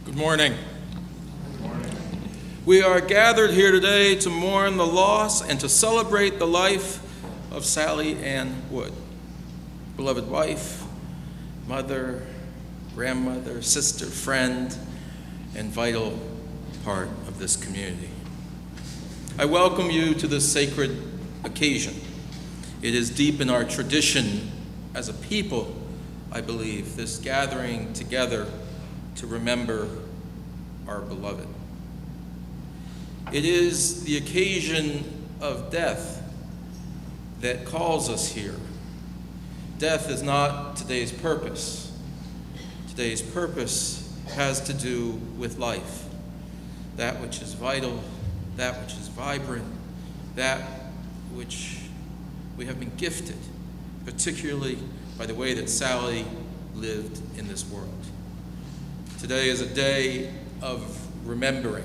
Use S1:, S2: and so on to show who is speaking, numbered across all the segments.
S1: Good morning. We are gathered here today to mourn the loss and to celebrate the life of Sally Ann Wood, beloved wife, mother, grandmother, sister, friend, and vital part of this community. I welcome you to this sacred occasion. It is deep in our tradition as a people, I believe, this gathering together to remember our beloved. It is the occasion of death that calls us here. Death is not today's purpose. Today's purpose has to do with life, that which is vital, that which is vibrant, that which we have been gifted, particularly by the way that Sally lived in this world. Today is a day of remembering.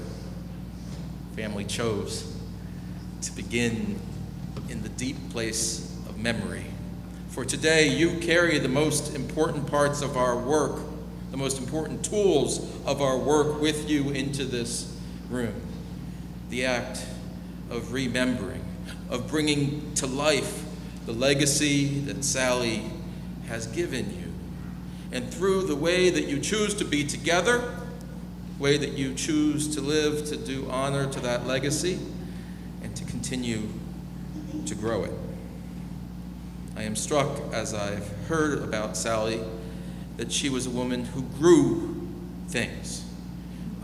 S1: Family chose to begin in the deep place of memory. For today, you carry the most important parts of our work, the most important tools of our work with you into this room. The act of remembering, of bringing to life the legacy that Sally has given you. And through the way that you choose to be together, the way that you choose to live, to do honor to that legacy, and to continue to grow it. I am struck, as I've heard about Sally, that she was a woman who grew things.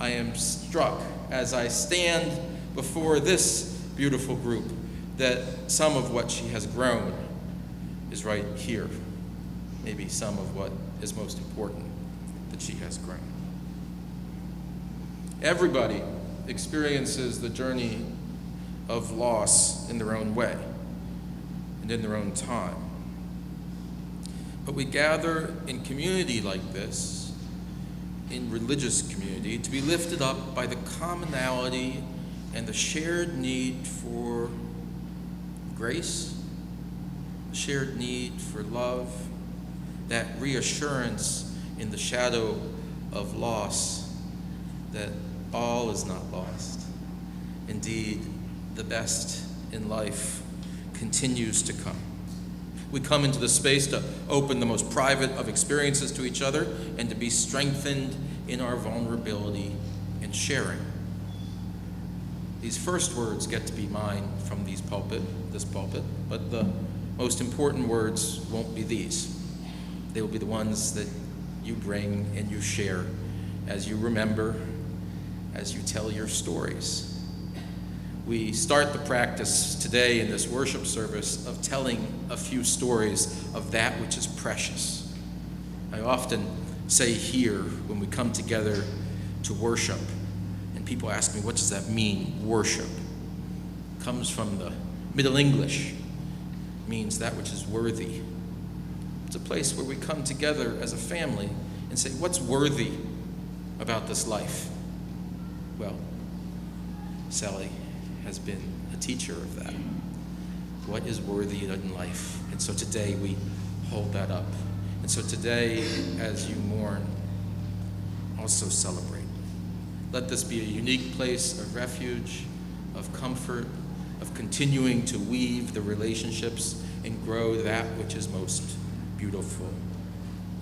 S1: I am struck, as I stand before this beautiful group, that some of what she has grown is right here. Maybe some of what is most important that she has grown. Everybody experiences the journey of loss in their own way and in their own time. But we gather in community like this, in religious community, to be lifted up by the commonality and the shared need for grace, the shared need for love, that reassurance in the shadow of loss that all is not lost. Indeed, the best in life continues to come. We come into the space to open the most private of experiences to each other and to be strengthened in our vulnerability and sharing. These first words get to be mine from this pulpit, but the most important words won't be these. They will be the ones that you bring and you share as you remember, as you tell your stories. We start the practice today in this worship service of telling a few stories of that which is precious. I often say here when we come together to worship, and people ask me, what does that mean, worship? It comes from the Middle English. It means that which is worthy. It's a place where we come together as a family and say, what's worthy about this life? Well, Sally has been a teacher of that. What is worthy in life? And so today we hold that up. And so today, as you mourn, also celebrate. Let this be a unique place of refuge, of comfort, of continuing to weave the relationships and grow that which is most beautiful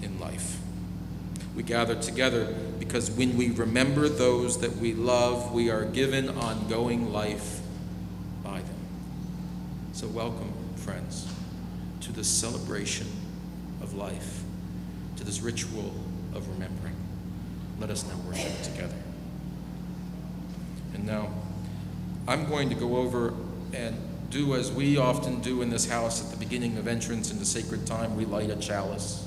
S1: in life. We gather together because when we remember those that we love, we are given ongoing life by them. So welcome, friends, to this celebration of life, to this ritual of remembering. Let us now worship together. And now, I'm going to go over and do as we often do in this house at the beginning of entrance into sacred time. We light a chalice.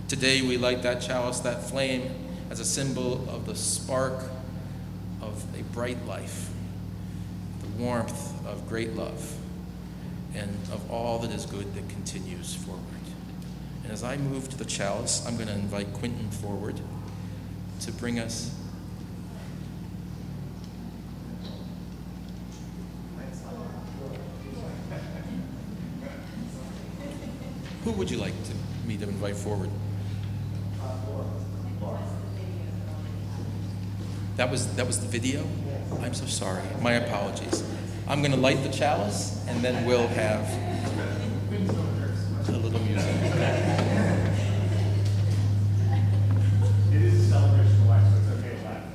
S1: Today we light that chalice, that flame, as a symbol of the spark of a bright life, the warmth of great love, and of all that is good that continues forward. And as I move to the chalice, I'm going to invite Quentin forward to bring us Who would you like me to invite forward? That was the video? I'm so sorry. My apologies. I'm going to light the chalice, and then we'll have a little music.
S2: It is a celebration of life, so it's okay to laugh.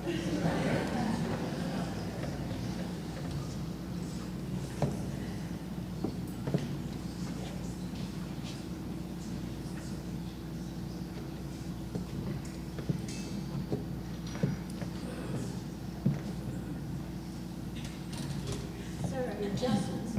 S3: Adjustments.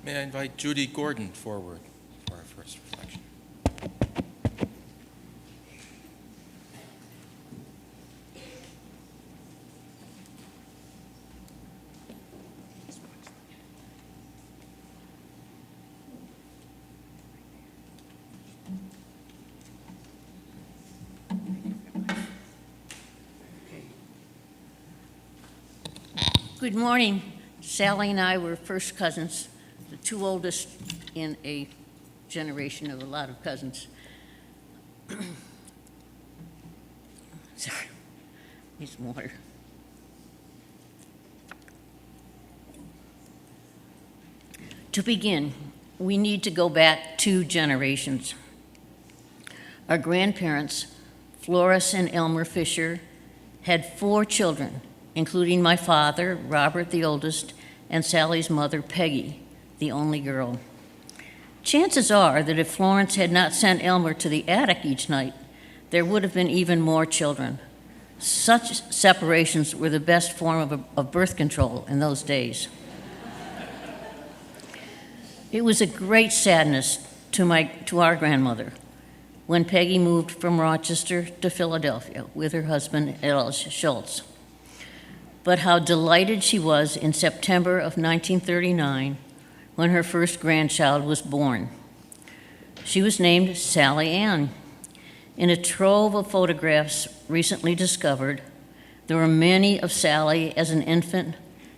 S1: May I invite Judy Gordon forward for our first reflection?
S3: Good morning. Sally and I were first cousins, the two oldest in a generation of a lot of cousins. Sorry, need some water. To begin, we need to go back 2 generations. Our grandparents, Florence and Elmer Fisher, had 4 children, including my father, Robert, the oldest, and Sally's mother, Peggy, the only girl. Chances are that if Florence had not sent Elmer to the attic each night, there would have been even more children. Such separations were the best form of birth control in those days. It was a great sadness to our grandmother when Peggy moved from Rochester to Philadelphia with her husband, L. Schultz. But how delighted she was in September of 1939 when her first grandchild was born. She was named Sally Ann. In a trove of photographs recently discovered, there were many of Sally as an infant,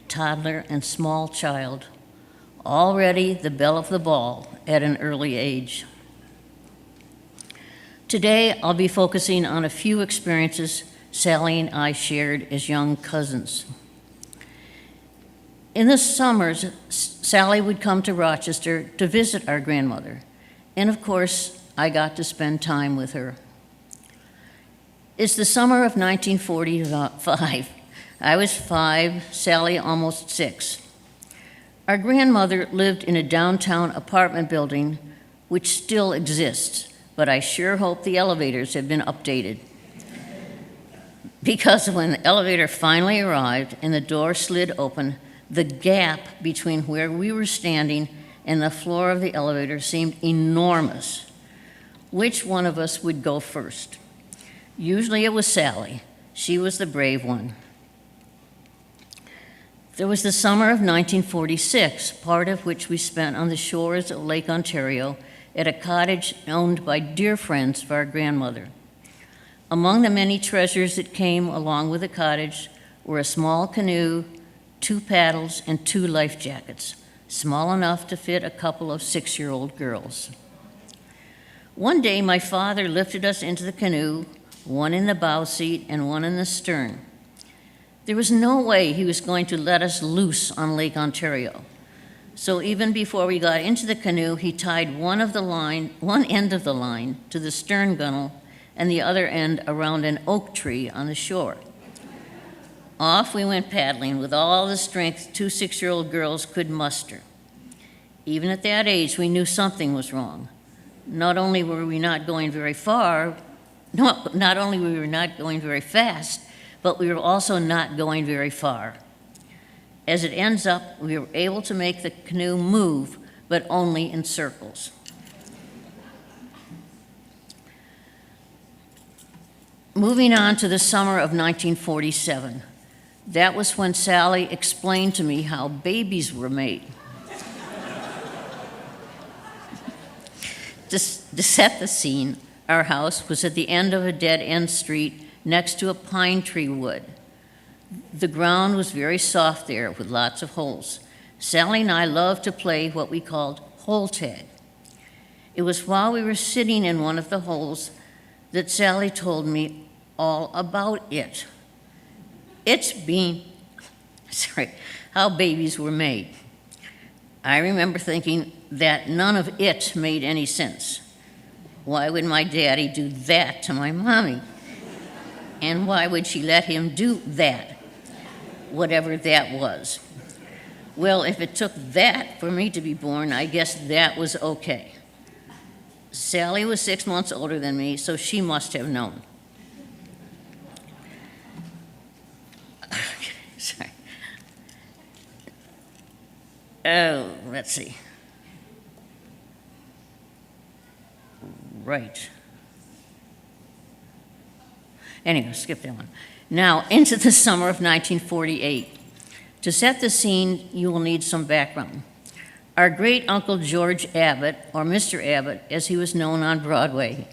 S3: toddler, and small child, already the belle of the ball at an early age. Today, I'll be focusing on a few experiences Sally and I shared as young cousins. In the summers, Sally would come to Rochester to visit our grandmother, and of course, I got to spend time with her. It's the summer of 1945. I was 5, Sally almost 6. Our grandmother lived in a downtown apartment building which still exists, but I sure hope the elevators have been updated. Because when the elevator finally arrived and the door slid open, the gap between where we were standing and the floor of the elevator seemed enormous. Which one of us would go first? Usually it was Sally. She was the brave one. There was the summer of 1946, part of which we spent on the shores of Lake Ontario at a cottage owned by dear friends of our grandmother. Among the many treasures that came along with the cottage were a small canoe, 2 paddles, and 2 life jackets, small enough to fit a couple of 6-year-old girls. One day, my father lifted us into the canoe, one in the bow seat and one in the stern. There was no way he was going to let us loose on Lake Ontario. So even before we got into the canoe, he tied one end of the line to the stern gunwale and the other end around an oak tree on the shore. Off we went paddling with all the strength 2 6-year-old girls could muster. Even at that age, we knew something was wrong. Not only were we not going very fast, but we were also not going very far. As it ends up, we were able to make the canoe move, but only in circles. Moving on to the summer of 1947. That was when Sally explained to me how babies were made. To set the scene, our house was at the end of a dead-end street next to a pine tree wood. The ground was very soft there with lots of holes. Sally and I loved to play what we called hole tag. It was while we were sitting in one of the holes that Sally told me all about it. How babies were made. I remember thinking that none of it made any sense. Why would my daddy do that to my mommy? And why would she let him do that, whatever that was? Well, if it took that for me to be born, I guess that was okay. Sally was 6 months older than me, so she must have known. Sorry. Oh, let's see. Right. Anyway, skip that one. Now, into the summer of 1948. To set the scene, you will need some background. Our great uncle George Abbott, or Mr. Abbott, as he was known on Broadway,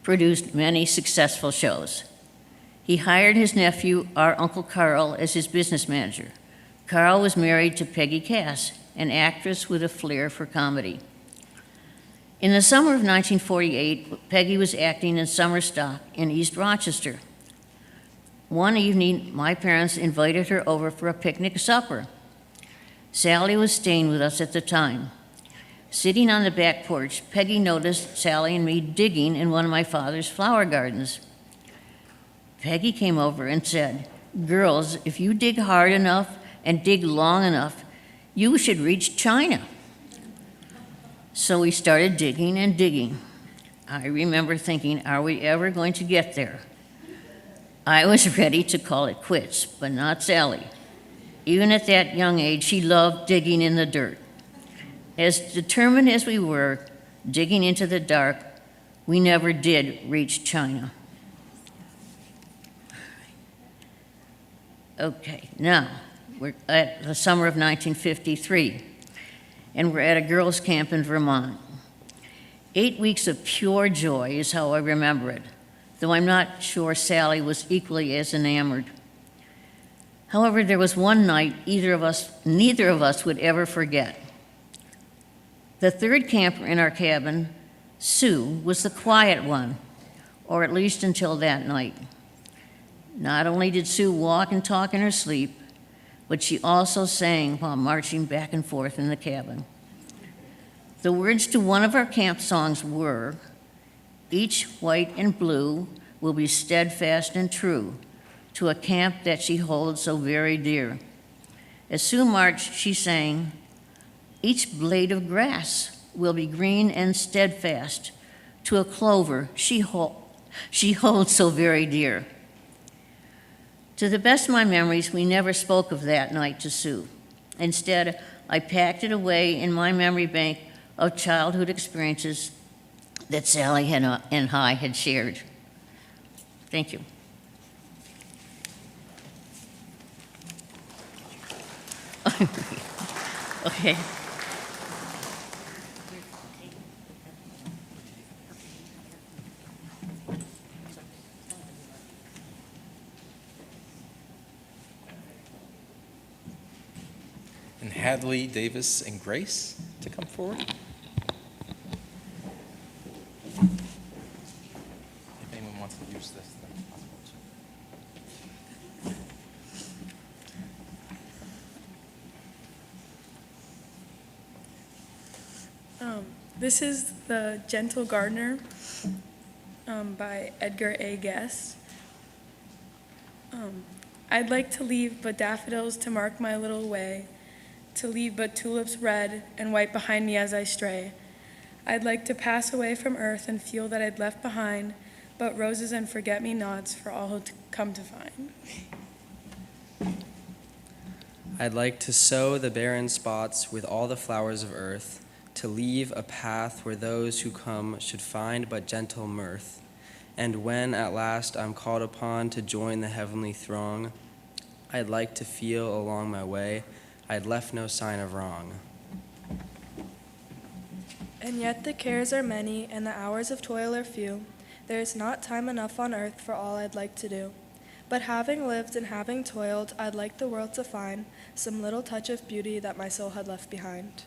S3: produced many successful shows. He hired his nephew, our Uncle Carl, as his business manager. Carl was married to Peggy Cass, an actress with a flair for comedy. In the summer of 1948, Peggy was acting in summer stock in East Rochester. One evening, my parents invited her over for a picnic supper. Sally was staying with us at the time. Sitting on the back porch, Peggy noticed Sally and me digging in one of my father's flower gardens. Peggy came over and said, "Girls, if you dig hard enough and dig long enough, you should reach China." So we started digging and digging. I remember thinking, are we ever going to get there? I was ready to call it quits, but not Sally. Even at that young age, she loved digging in the dirt. As determined as we were, digging into the dark, we never did reach China. Okay, now, we're at the summer of 1953, and we're at a girls' camp in Vermont. 8 weeks of pure joy is how I remember it, though I'm not sure Sally was equally as enamored. However, there was one night neither of us would ever forget. The third camper in our cabin, Sue, was the quiet one, or at least until that night. Not only did Sue walk and talk in her sleep, but she also sang while marching back and forth in the cabin. The words to one of our camp songs were, "Each white and blue will be steadfast and true to a camp that she holds so very dear." As Sue marched, she sang, "Each blade of grass will be green and steadfast to a clover she holds so very dear." To the best of my memories, we never spoke of that night to Sue. Instead, I packed it away in my memory bank of childhood experiences that Sally and I had shared. Thank you. Okay.
S1: And Hadley, Davis, and Grace to come forward. If anyone wants to use this, then
S4: This is The Gentle Gardener by Edgar A. Guest. I'd like to leave but daffodils to mark my little way, to leave but tulips red and white behind me as I stray. I'd like to pass away from earth and feel that I'd left behind but roses and forget-me-nots for all who come to find.
S5: I'd like to sow the barren spots with all the flowers of earth, to leave a path where those who come should find but gentle mirth. And when at last I'm called upon to join the heavenly throng, I'd like to feel along my way I'd left no sign of wrong.
S6: And yet the cares are many and the hours of toil are few. There is not time enough on earth for all I'd like to do. But having lived and having toiled, I'd like the world to find some little touch of beauty that my soul had left behind.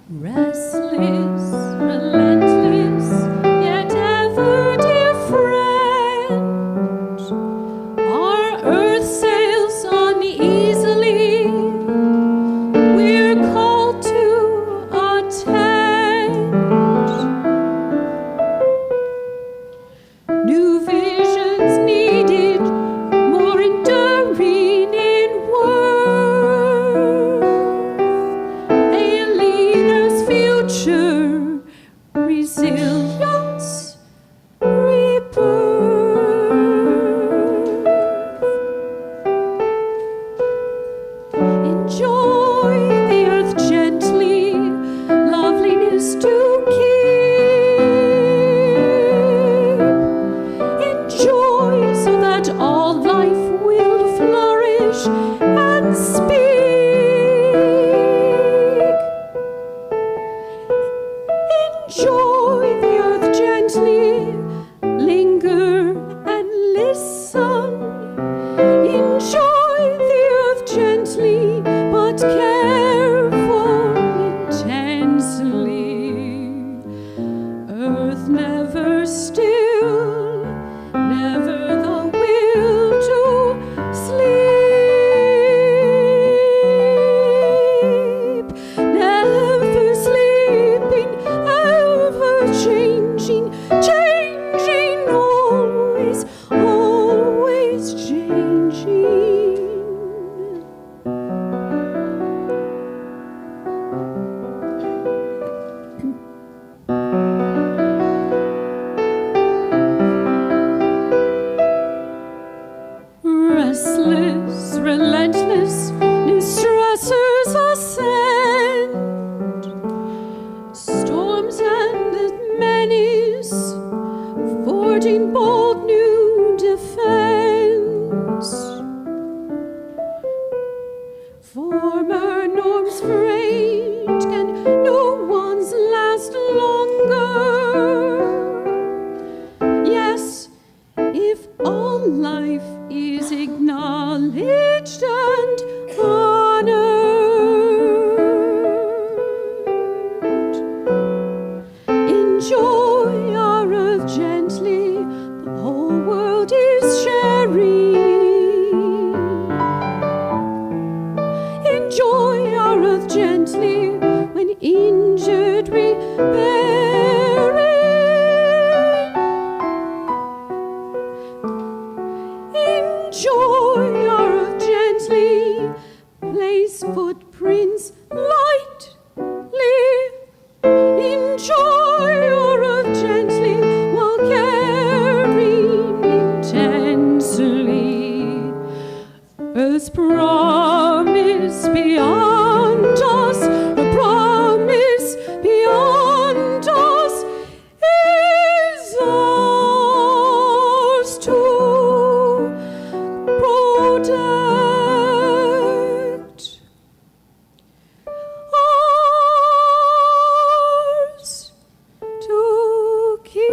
S7: Restless, relentless, yet ever dear friend, our earth sails uneasily, we're called to attend. New visions needed, more enduring in worth, a leader's future, resilience, rebirth. Enjoy the earth gently, loveliness to keep. Enjoy so that all life will flourish and speak. Enjoy the earth gently, linger and listen. Enjoy the earth gently, but careful intensely. Earth never still, never the will to sleep. Never sleeping, ever changing, changing always, always changing. Restless, relentless, new stressors ascend. Storms and the menace, forging bold new defense. Former norms frayed, can new ones last longer? Yes, if all life is acknowledged and honored. Enjoy our earth gently, the whole world is sharing. Enjoy our earth gently, when injured repairing. Enjoy our earth gently, place footprints lightly. Enjoy our earth gently, while caring intensely. Earth's promise beyond us, a promise beyond us, is ours to protect. Ours to keep.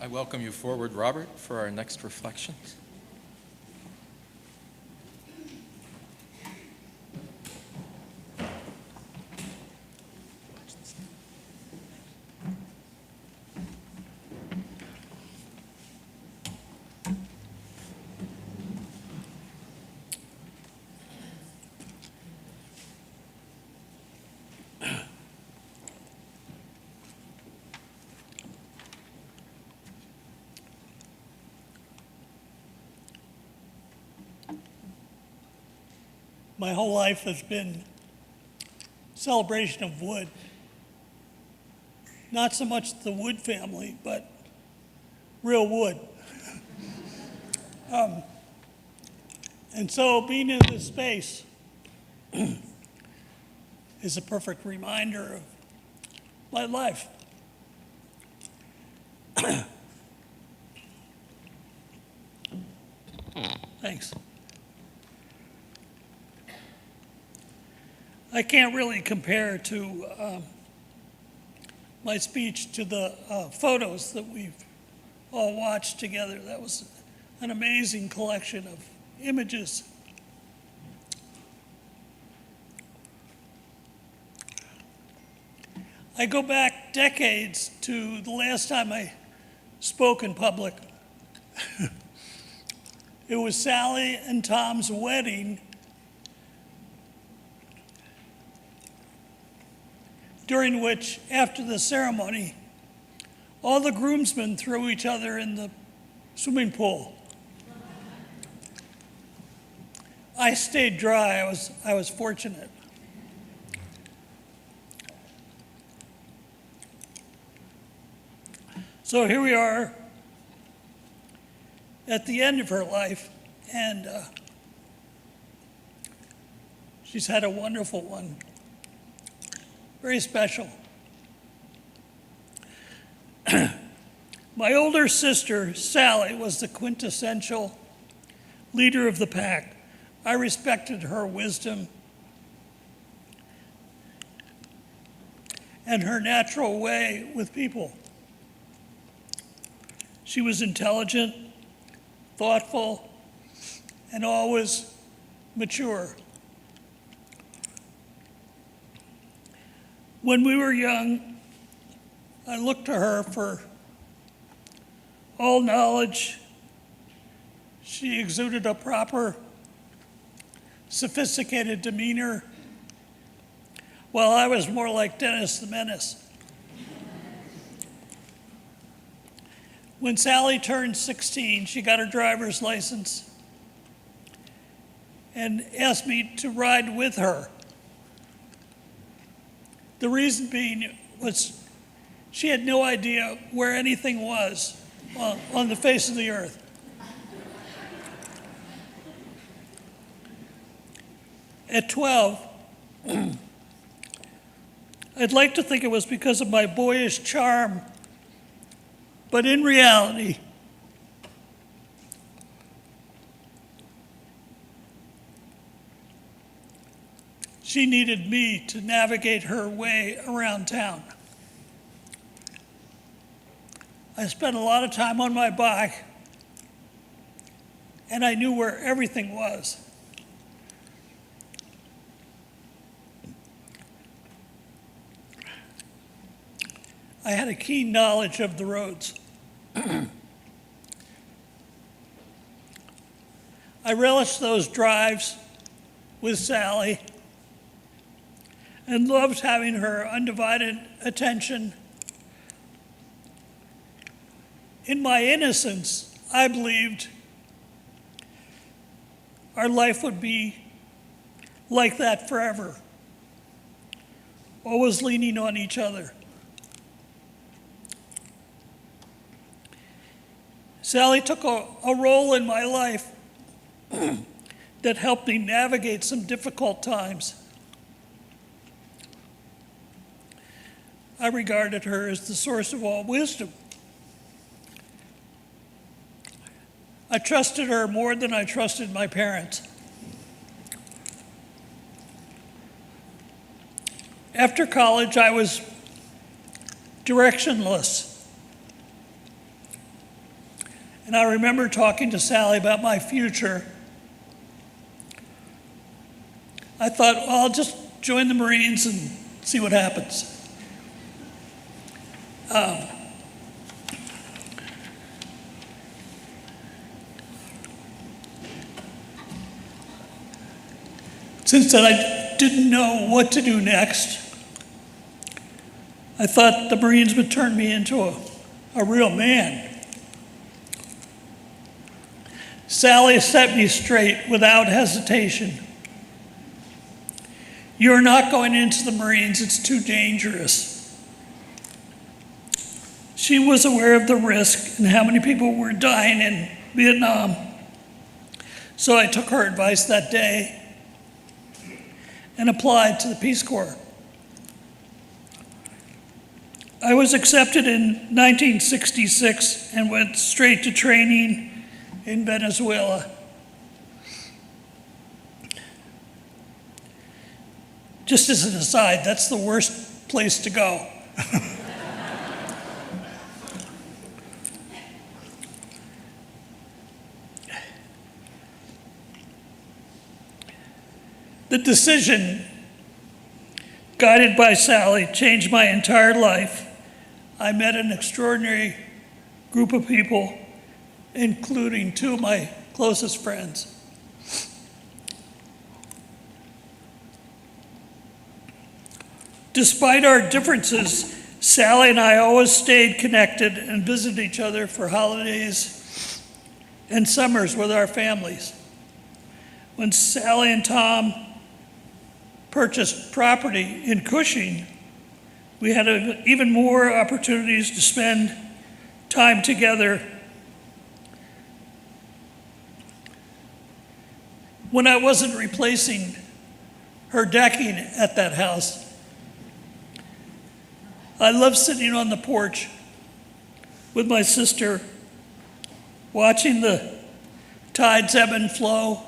S1: I welcome you forward, Robert, for our next reflections.
S8: My whole life has been celebration of wood. Not so much the Wood family, but real wood. And so being in this space is a perfect reminder of my life. Thanks. I can't really compare to my speech to the photos that we've all watched together. That was an amazing collection of images. I go back decades to the last time I spoke in public. It was Sally and Tom's wedding, during which, after the ceremony, all the groomsmen threw each other in the swimming pool. I stayed dry. I was fortunate. So here we are at the end of her life, and she's had a wonderful one, very special. My older sister, Sally, was the quintessential leader of the pack. I respected her wisdom and her natural way with people. She was intelligent, thoughtful, and always mature. When we were young, I looked to her for all knowledge. She exuded a proper, sophisticated demeanor, while I was more like Dennis the Menace. When Sally turned 16, she got her driver's license and asked me to ride with her. The reason being was she had no idea where anything was on the face of the earth. At 12, I'd like to think it was because of my boyish charm, but in reality, she needed me to navigate her way around town. I spent a lot of time on my bike, and I knew where everything was. I had a keen knowledge of the roads. I relished those drives with Sally and loved having her undivided attention. In my innocence, I believed our life would be like that forever, always leaning on each other. Sally took a role in my life that helped me navigate some difficult times. I regarded her as the source of all wisdom. I trusted her more than I trusted my parents. After college, I was directionless. And I remember talking to Sally about my future. I thought, well, I'll just join the Marines and see what happens. Since then, I didn't know what to do next. I thought the Marines would turn me into a real man. Sally set me straight without hesitation. You're not going into the Marines, it's too dangerous. She was aware of the risk and how many people were dying in Vietnam. So I took her advice that day and applied to the Peace Corps. I was accepted in 1966 and went straight to training in Venezuela. Just as an aside, that's the worst place to go. The decision, guided by Sally, changed my entire life. I met an extraordinary group of people, including two of my closest friends. Despite our differences, Sally and I always stayed connected and visited each other for holidays and summers with our families. When Sally and Tom purchased property in Cushing, we had even more opportunities to spend time together. When I wasn't replacing her decking at that house, I loved sitting on the porch with my sister, watching the tides ebb and flow,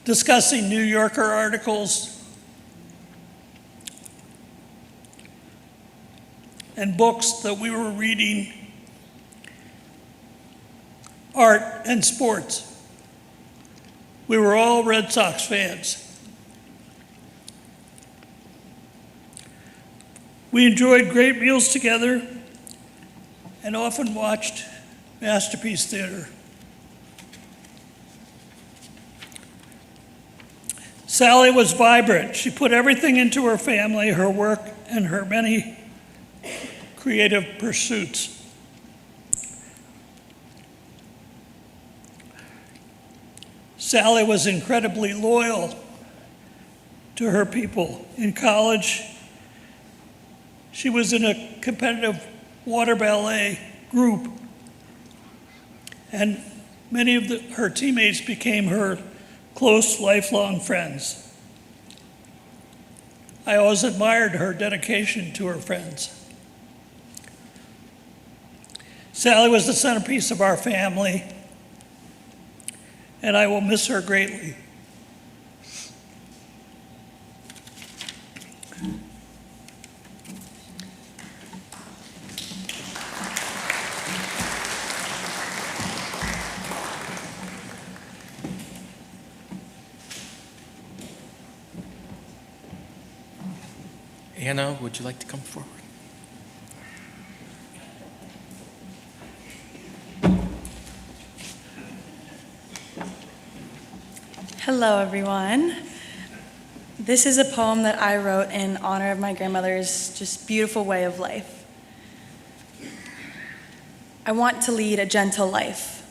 S8: discussing New Yorker articles and books that we were reading, art and sports. We were all Red Sox fans. We enjoyed great meals together and often watched Masterpiece Theater. Sally was vibrant. She put everything into her family, her work, and her many creative pursuits. Sally was incredibly loyal to her people. In college, she was in a competitive water ballet group, and many of her teammates became her close, lifelong friends. I always admired her dedication to her friends. Sally was the centerpiece of our family, and I will miss her greatly.
S1: Anna, would you like to come forward?
S9: Hello, everyone. This is a poem that I wrote in honor of my grandmother's just beautiful way of life. I want to lead a gentle life,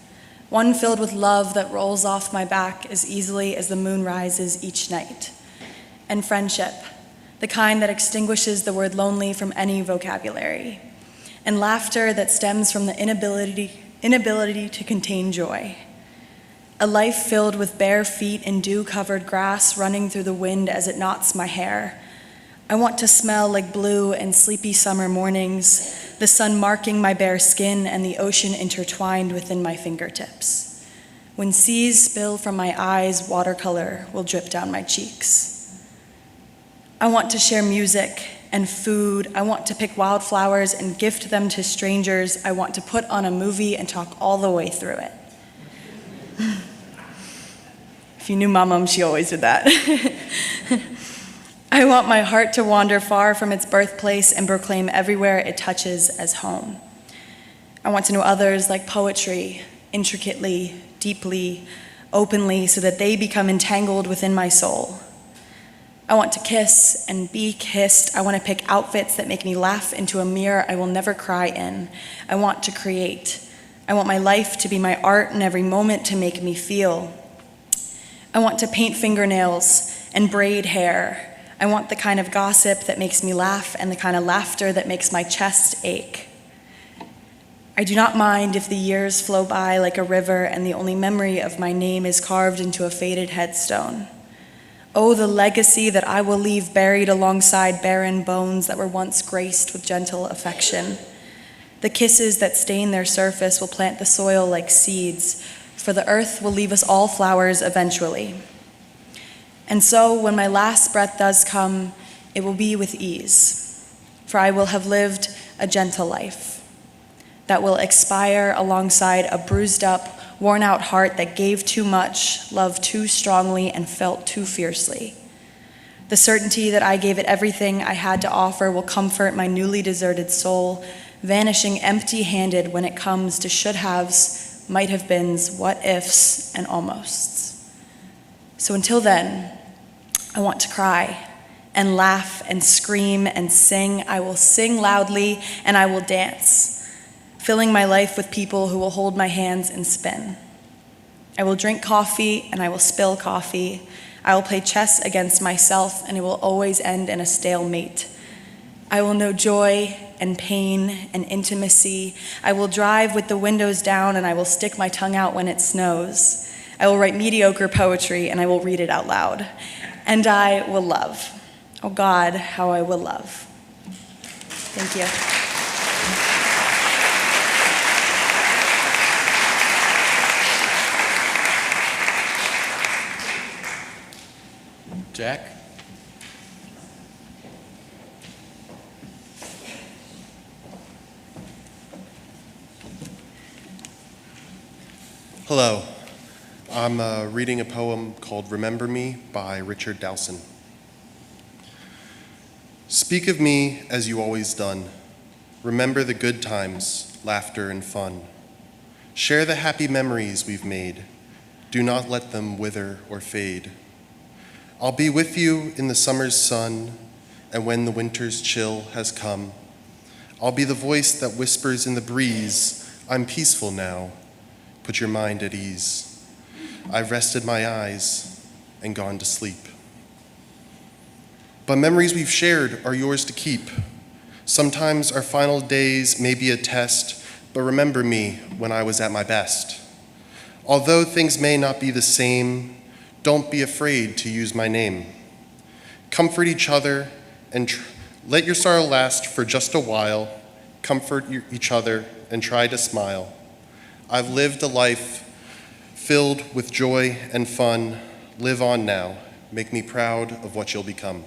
S9: one filled with love that rolls off my back as easily as the moon rises each night, and friendship, the kind that extinguishes the word lonely from any vocabulary, and laughter that stems from the inability to contain joy. A life filled with bare feet and dew-covered grass running through the wind as it knots my hair. I want to smell like blue and sleepy summer mornings, the sun marking my bare skin and the ocean intertwined within my fingertips. When seas spill from my eyes, watercolor will drip down my cheeks. I want to share music and food. I want to pick wildflowers and gift them to strangers. I want to put on a movie and talk all the way through it. If you knew my mom, she always did that. I want my heart to wander far from its birthplace and proclaim everywhere it touches as home. I want to know others like poetry, intricately, deeply, openly, so that they become entangled within my soul. I want to kiss and be kissed. I want to pick outfits that make me laugh into a mirror I will never cry in. I want to create. I want my life to be my art and every moment to make me feel. I want to paint fingernails and braid hair. I want the kind of gossip that makes me laugh and the kind of laughter that makes my chest ache. I do not mind if the years flow by like a river and the only memory of my name is carved into a faded headstone. Oh, the legacy that I will leave buried alongside barren bones that were once graced with gentle affection. The kisses that stain their surface will plant the soil like seeds, for the earth will leave us all flowers eventually. And so when my last breath does come, it will be with ease, for I will have lived a gentle life that will expire alongside a bruised up, worn out heart that gave too much, loved too strongly, and felt too fiercely. The certainty that I gave it everything I had to offer will comfort my newly deserted soul, vanishing empty-handed when it comes to should-haves, might-have-beens, what-ifs, and almosts. So until then, I want to cry and laugh and scream and sing. I will sing loudly and I will dance, filling my life with people who will hold my hands and spin. I will drink coffee and I will spill coffee. I will play chess against myself and it will always end in a stalemate. I will know joy and pain and intimacy. I will drive with the windows down and I will stick my tongue out when it snows. I will write mediocre poetry and I will read it out loud. And I will love. Oh God, how I will love. Thank you.
S1: Jack?
S10: Hello. I'm reading a poem called Remember Me by Richard Dowson. Speak of me as you always done. Remember the good times, laughter and fun. Share the happy memories we've made. Do not let them wither or fade. I'll be with you in the summer's sun, and when the winter's chill has come, I'll be the voice that whispers in the breeze, I'm peaceful now, put your mind at ease. I've rested my eyes and gone to sleep. But memories we've shared are yours to keep. Sometimes our final days may be a test, but remember me when I was at my best. Although things may not be the same, don't be afraid to use my name. Comfort each other and let your sorrow last for just a while. Comfort each other and try to smile. I've lived a life filled with joy and fun. Live on now. Make me proud of what you'll become.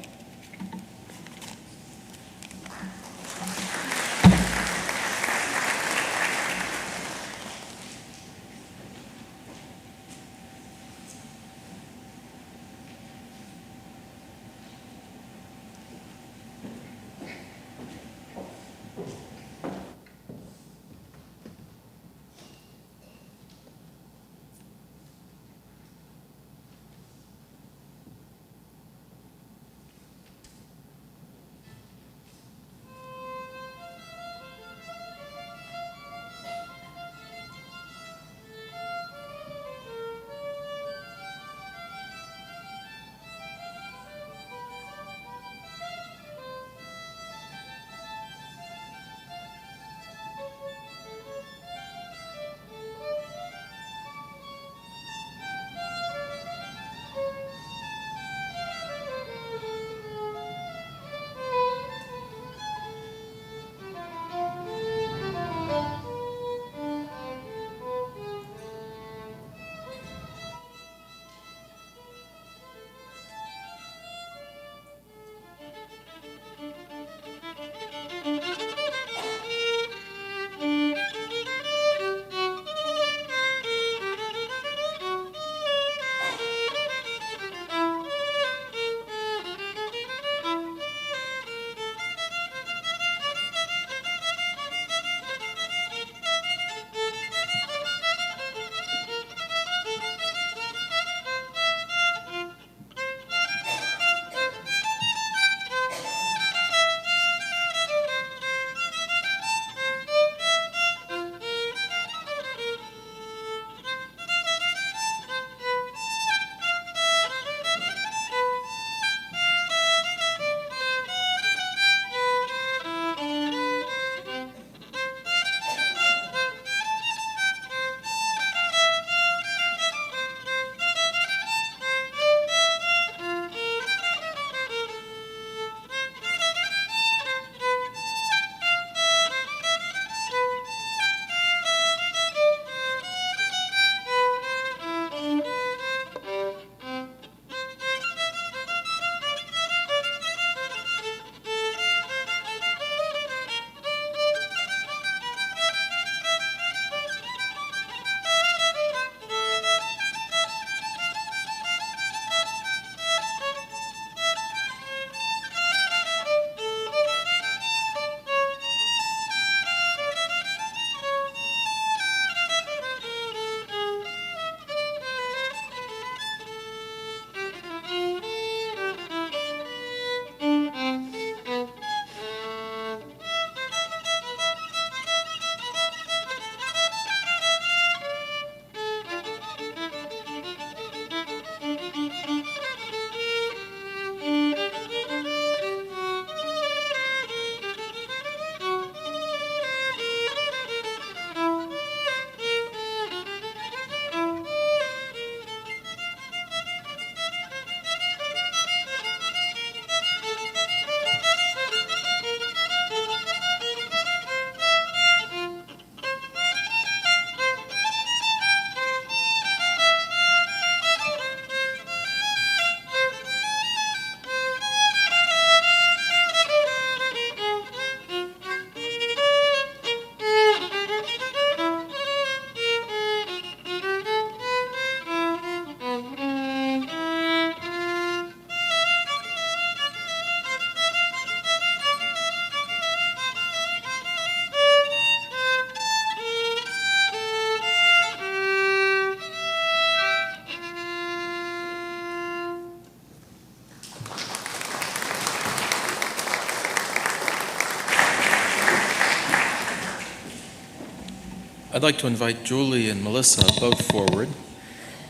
S1: I'd like to invite Julie and Melissa both forward,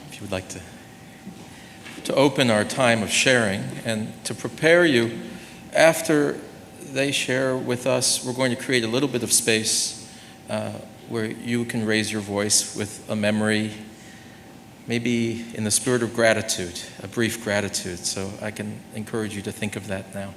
S1: if you would like to open our time of sharing and to prepare you. After they share with us, we're going to create a little bit of space where you can raise your voice with a memory, maybe in the spirit of gratitude, a brief gratitude. So I can encourage you to think of that now.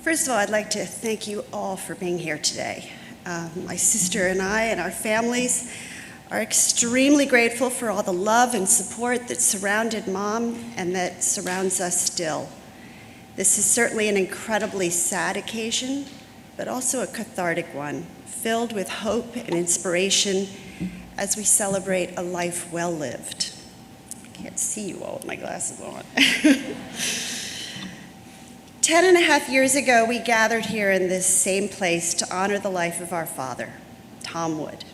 S11: First of all, I'd like to thank you all for being here today. My sister and I and our families are extremely grateful for all the love and support that surrounded Mom and that surrounds us still. This is certainly an incredibly sad occasion, but also a cathartic one, filled with hope and inspiration as we celebrate a life well lived. I can't see you all with my glasses on. 10.5 years ago, we gathered here in this same place to honor the life of our father, Tom Wood.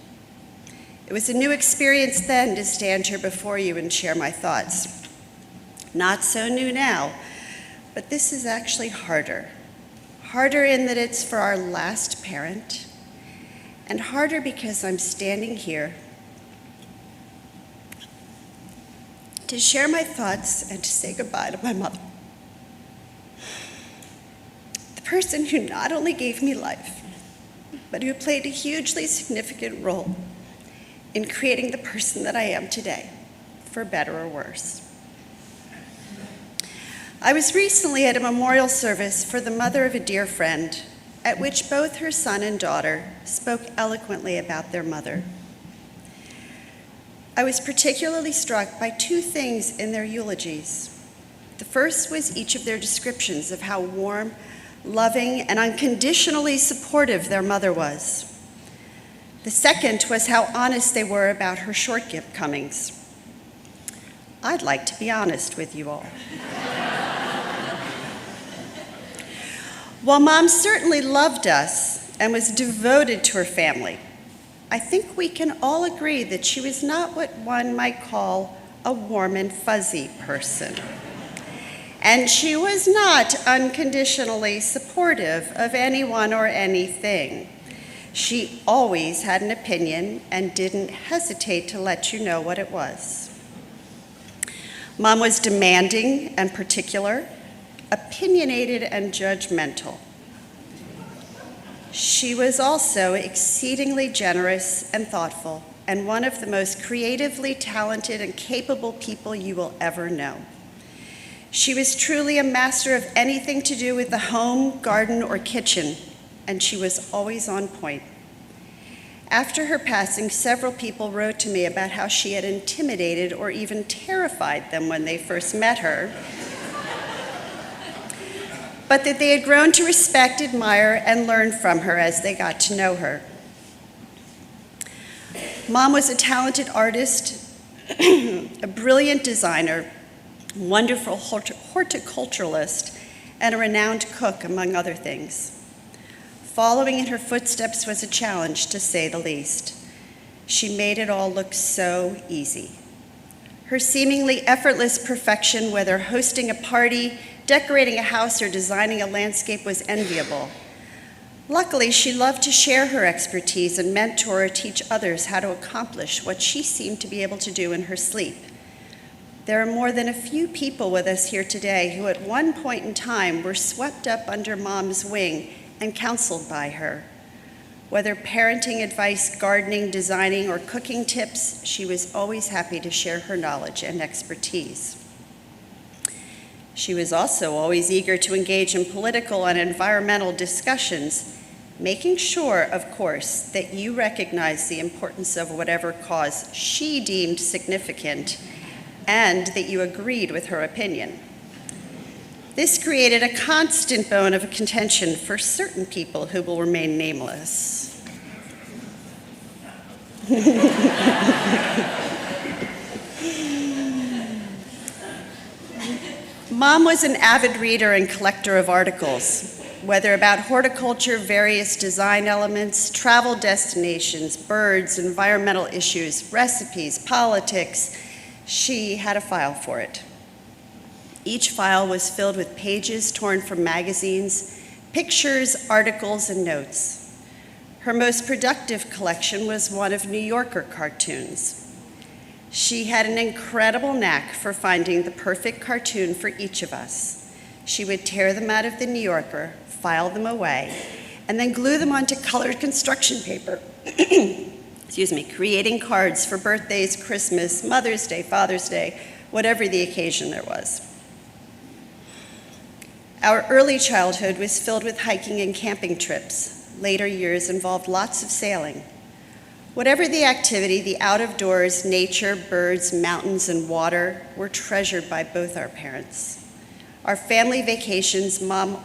S11: It was a new experience then to stand here before you and share my thoughts. Not so new now, but this is actually harder. Harder in that it's for our last parent, and harder because I'm standing here to share my thoughts and to say goodbye to my mother. The person who not only gave me life, but who played a hugely significant role in creating the person that I am today, for better or worse. I was recently at a memorial service for the mother of a dear friend, at which both her son and daughter spoke eloquently about their mother. I was particularly struck by two things in their eulogies. The first was each of their descriptions of how warm, loving, and unconditionally supportive their mother was. The second was how honest they were about her shortcomings. I'd like to be honest with you all. While Mom certainly loved us and was devoted to her family, I think we can all agree that she was not what one might call a warm and fuzzy person. And she was not unconditionally supportive of anyone or anything. She always had an opinion and didn't hesitate to let you know what it was. Mom was demanding and particular, opinionated and judgmental. She was also exceedingly generous and thoughtful, and one of the most creatively talented and capable people you will ever know. She was truly a master of anything to do with the home, garden, or kitchen, and she was always on point. After her passing, several people wrote to me about how she had intimidated or even terrified them when they first met her, but that they had grown to respect, admire, and learn from her as they got to know her. Mom was a talented artist, a brilliant designer, wonderful horticulturalist, and a renowned cook, among other things. Following in her footsteps was a challenge, to say the least. She made it all look so easy. Her seemingly effortless perfection, whether hosting a party, decorating a house, or designing a landscape, was enviable. Luckily, she loved to share her expertise and mentor or teach others how to accomplish what she seemed to be able to do in her sleep. There are more than a few people with us here today who at one point in time were swept up under Mom's wing and counseled by her. Whether parenting advice, gardening, designing, or cooking tips, she was always happy to share her knowledge and expertise. She was also always eager to engage in political and environmental discussions, making sure, of course, that you recognize the importance of whatever cause she deemed significant and that you agreed with her opinion. This created a constant bone of contention for certain people who will remain nameless. Mom was an avid reader and collector of articles. whether about horticulture, various design elements, travel destinations, birds, environmental issues, recipes, politics, she had a file for it. Each file was filled with pages torn from magazines, pictures, articles, and notes. Her most productive collection was one of New Yorker cartoons. She had an incredible knack for finding the perfect cartoon for each of us. She would tear them out of the New Yorker, file them away, and then glue them onto colored construction paper, creating cards for birthdays, Christmas, Mother's Day, Father's Day, whatever the occasion there was. Our early childhood was filled with hiking and camping trips. Later years involved lots of sailing. Whatever the activity, the out-of-doors, nature, birds, mountains, and water were treasured by both our parents. On family vacations, Mom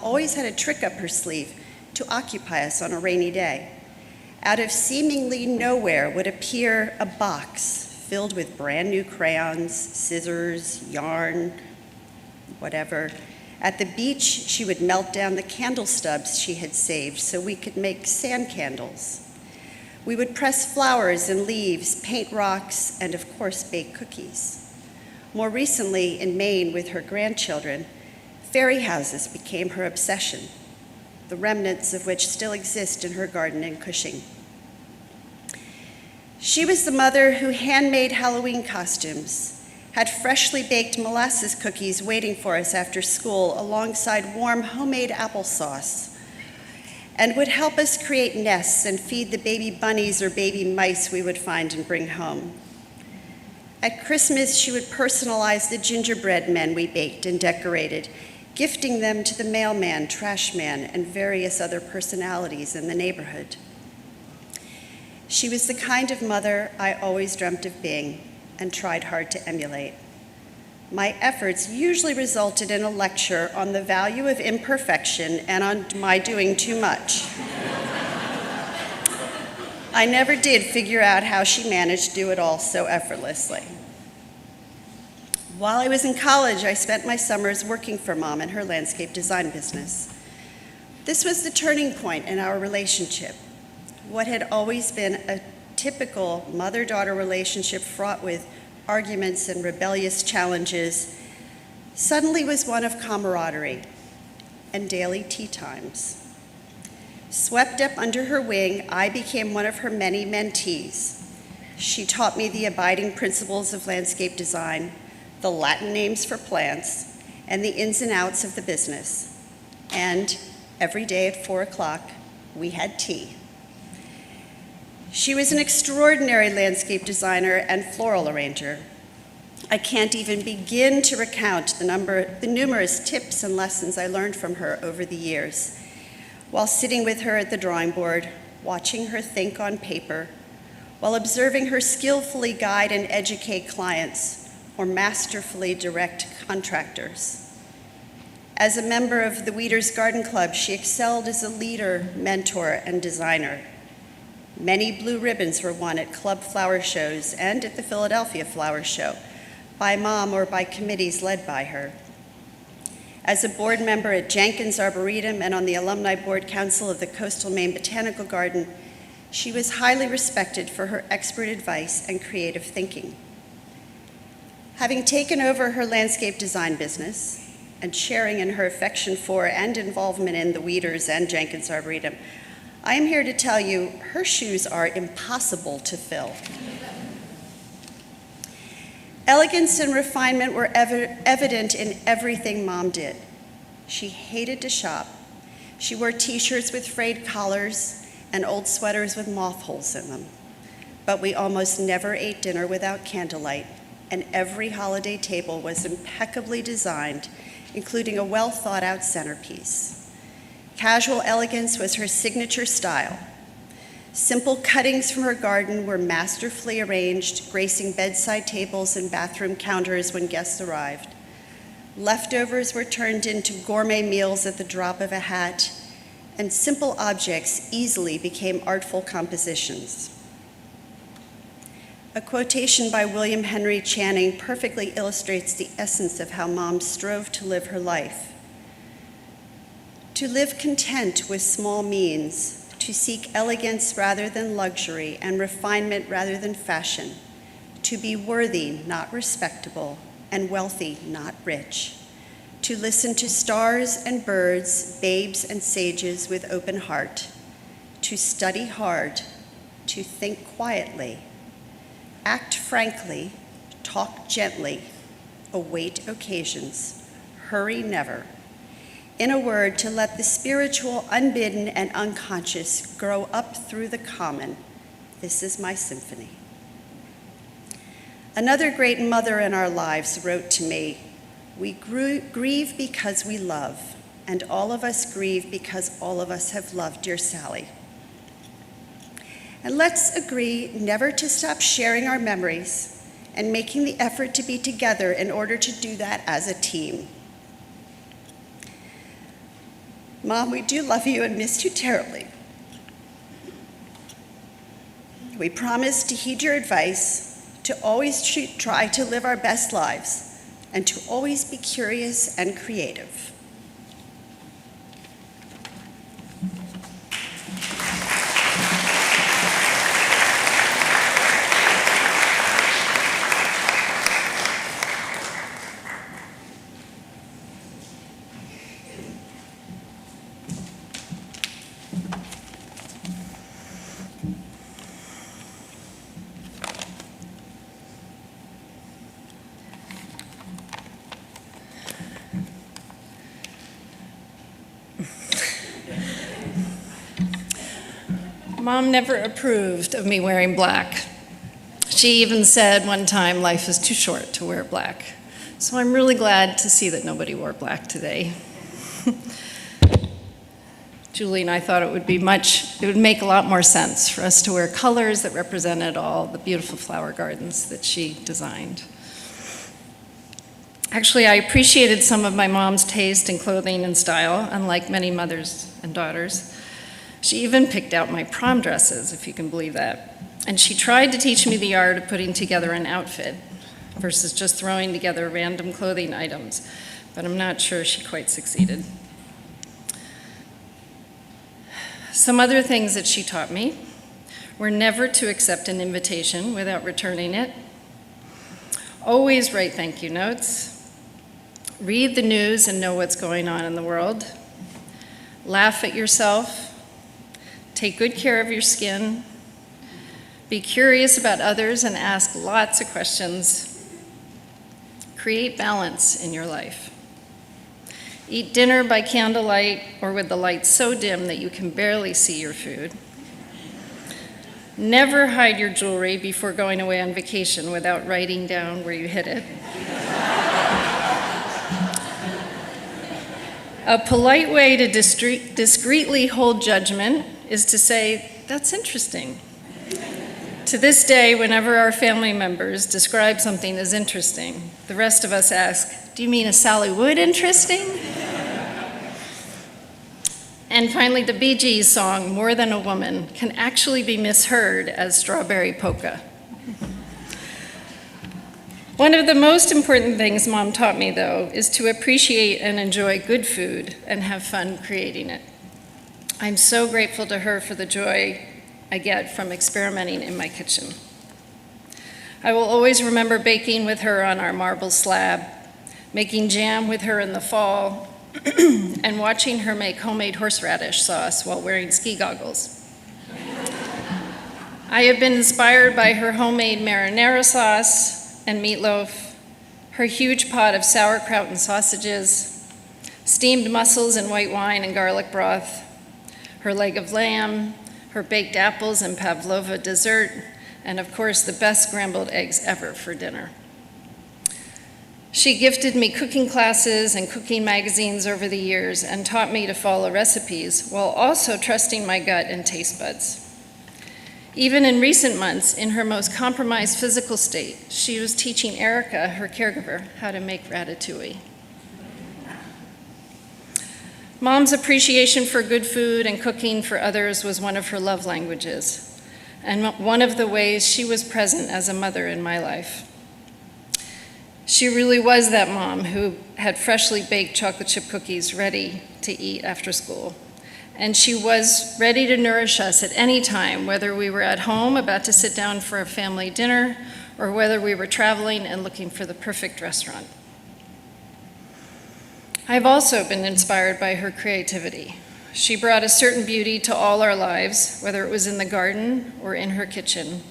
S11: always had a trick up her sleeve to occupy us on a rainy day. Out of seemingly nowhere would appear a box filled with brand new crayons, scissors, yarn, whatever. At the beach, she would melt down the candle stubs she had saved so we could make sand candles. We would press flowers and leaves, paint rocks, and of course, bake cookies. More recently, in Maine with her grandchildren, fairy houses became her obsession, the remnants of which still exist in her garden in Cushing. She was the mother who handmade Halloween costumes, had freshly baked molasses cookies waiting for us after school alongside warm homemade applesauce, and would help us create nests and feed the baby bunnies or baby mice we would find and bring home. At Christmas, she would personalize the gingerbread men we baked and decorated, gifting them to the mailman, trash man, and various other personalities in the neighborhood. She was the kind of mother I always dreamt of being and tried hard to emulate. My efforts usually resulted in a lecture on the value of imperfection and on my doing too much. I never did figure out how she managed to do it all so effortlessly. While I was in college, I spent my summers working for Mom in her landscape design business. This was the turning point in our relationship. What had always been a typical mother-daughter relationship fraught with arguments and rebellious challenges suddenly was one of camaraderie and daily tea times. Swept up under her wing, I became one of her many mentees. She taught me the abiding principles of landscape design, the Latin names for plants, and the ins and outs of the business. And every day at 4 o'clock, we had tea. She was an extraordinary landscape designer and floral arranger. I can't even begin to recount the numerous tips and lessons I learned from her over the years. While sitting with her at the drawing board, watching her think on paper, while observing her skillfully guide and educate clients or masterfully direct contractors. As a member of the Weeders Garden Club, she excelled as a leader, mentor, and designer. Many blue ribbons were won at club flower shows and at the Philadelphia Flower Show by Mom or by committees led by her. As a board member at Jenkins Arboretum and on the Alumni Board Council of the Coastal Maine Botanical Garden, she was highly respected for her expert advice and creative thinking. Having taken over her landscape design business and sharing in her affection for and involvement in the Weeders and Jenkins Arboretum, I am here to tell you her shoes are impossible to fill. Elegance and refinement were evident in everything Mom did. She hated to shop. She wore t-shirts with frayed collars and old sweaters with moth holes in them. But we almost never ate dinner without candlelight, and every holiday table was impeccably designed, including a well-thought-out centerpiece. Casual elegance was her signature style. Simple cuttings from her garden were masterfully arranged, gracing bedside tables and bathroom counters when guests arrived. Leftovers were turned into gourmet meals at the drop of a hat, and simple objects easily became artful compositions. A quotation by William Henry Channing perfectly illustrates the essence of how Mom strove to live her life. to live content with small means, to seek elegance rather than luxury and refinement rather than fashion, to be worthy, not respectable, and wealthy, not rich, to listen to stars and birds, babes and sages with open heart, to study hard, to think quietly, act frankly, talk gently, await occasions, hurry never. In a word, to let the spiritual, unbidden, and unconscious grow up through the common. This is my symphony. Another great mother in our lives wrote to me, "We grieve because we love, and all of us grieve because all of us have loved dear Sally." And let's agree never to stop sharing our memories and making the effort to be together in order to do that as a team. Mom, we do love you and miss you terribly. We promise to heed your advice, to always try to live our best lives, and to always be curious and creative.
S12: Mom never approved of me wearing black. She even said one time life is too short to wear black. So I'm really glad to see that nobody wore black today. Julie and I thought it would make a lot more sense for us to wear colors that represented all the beautiful flower gardens that she designed. Actually, I appreciated some of my mom's taste in clothing and style, unlike many mothers and daughters. She even picked out my prom dresses, if you can believe that. And she tried to teach me the art of putting together an outfit versus just throwing together random clothing items, but I'm not sure she quite succeeded. Some other things that she taught me were never to accept an invitation without returning it, always write thank you notes, read the news and know what's going on in the world, laugh at yourself, take good care of your skin, be curious about others and ask lots of questions, create balance in your life. Eat dinner by candlelight or with the light so dim that you can barely see your food. Never hide your jewelry before going away on vacation without writing down where you hid it. A polite way to discreetly hold judgment is to say, "That's interesting." To this day, whenever our family members describe something as interesting, the rest of us ask, "Do you mean a Sally Wood interesting?" And finally, the Bee Gees song, "More Than a Woman," can actually be misheard as Strawberry Polka. One of the most important things Mom taught me, though, is to appreciate and enjoy good food and have fun creating it. I'm so grateful to her for the joy I get from experimenting in my kitchen. I will always remember baking with her on our marble slab, making jam with her in the fall, and watching her make homemade horseradish sauce while wearing ski goggles. I have been inspired by her homemade marinara sauce and meatloaf, her huge pot of sauerkraut and sausages, steamed mussels in white wine and garlic broth, her leg of lamb, her baked apples and pavlova dessert, and of course the best scrambled eggs ever for dinner. She gifted me cooking classes and cooking magazines over the years and taught me to follow recipes while also trusting my gut and taste buds. Even in recent months, in her most compromised physical state, she was teaching Erica, her caregiver, how to make ratatouille. Mom's appreciation for good food and cooking for others was one of her love languages, and one of the ways she was present as a mother in my life. She really was that mom who had freshly baked chocolate chip cookies ready to eat after school. And she was ready to nourish us at any time, whether we were at home about to sit down for a family dinner or whether we were traveling and looking for the perfect restaurant. I've also been inspired by her creativity. She brought a certain beauty to all our lives, whether it was in the garden or in her kitchen.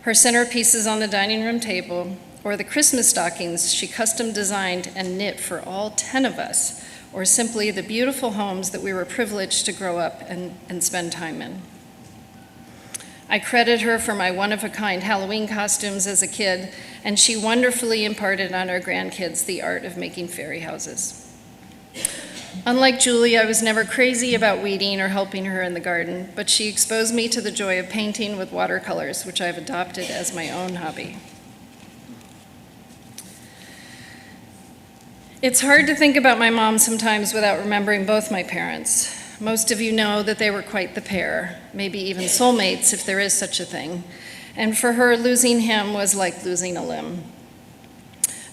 S12: Her centerpieces on the dining room table, or the Christmas stockings she custom designed and knit for all 10 of us, or simply the beautiful homes that we were privileged to grow up and spend time in. I credit her for my one-of-a-kind Halloween costumes as a kid, and she wonderfully imparted on our grandkids the art of making fairy houses. Unlike Julie, I was never crazy about weeding or helping her in the garden, but she exposed me to the joy of painting with watercolors, which I've adopted as my own hobby. It's hard to think about my mom sometimes without remembering both my parents. Most of you know that they were quite the pair, maybe even soulmates if there is such a thing. And for her, losing him was like losing a limb.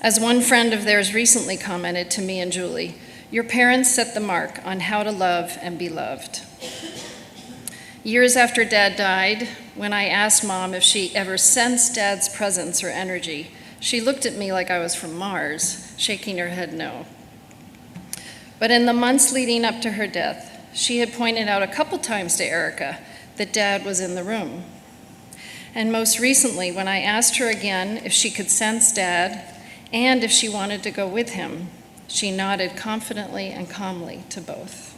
S12: As one friend of theirs recently commented to me and Julie, your parents set the mark on how to love and be loved. Years after Dad died, when I asked Mom if she ever sensed Dad's presence or energy, she looked at me like I was from Mars, shaking her head no. But in the months leading up to her death, she had pointed out a couple times to Erica that Dad was in the room. And most recently, when I asked her again if she could sense Dad and if she wanted to go with him, she nodded confidently and calmly to both.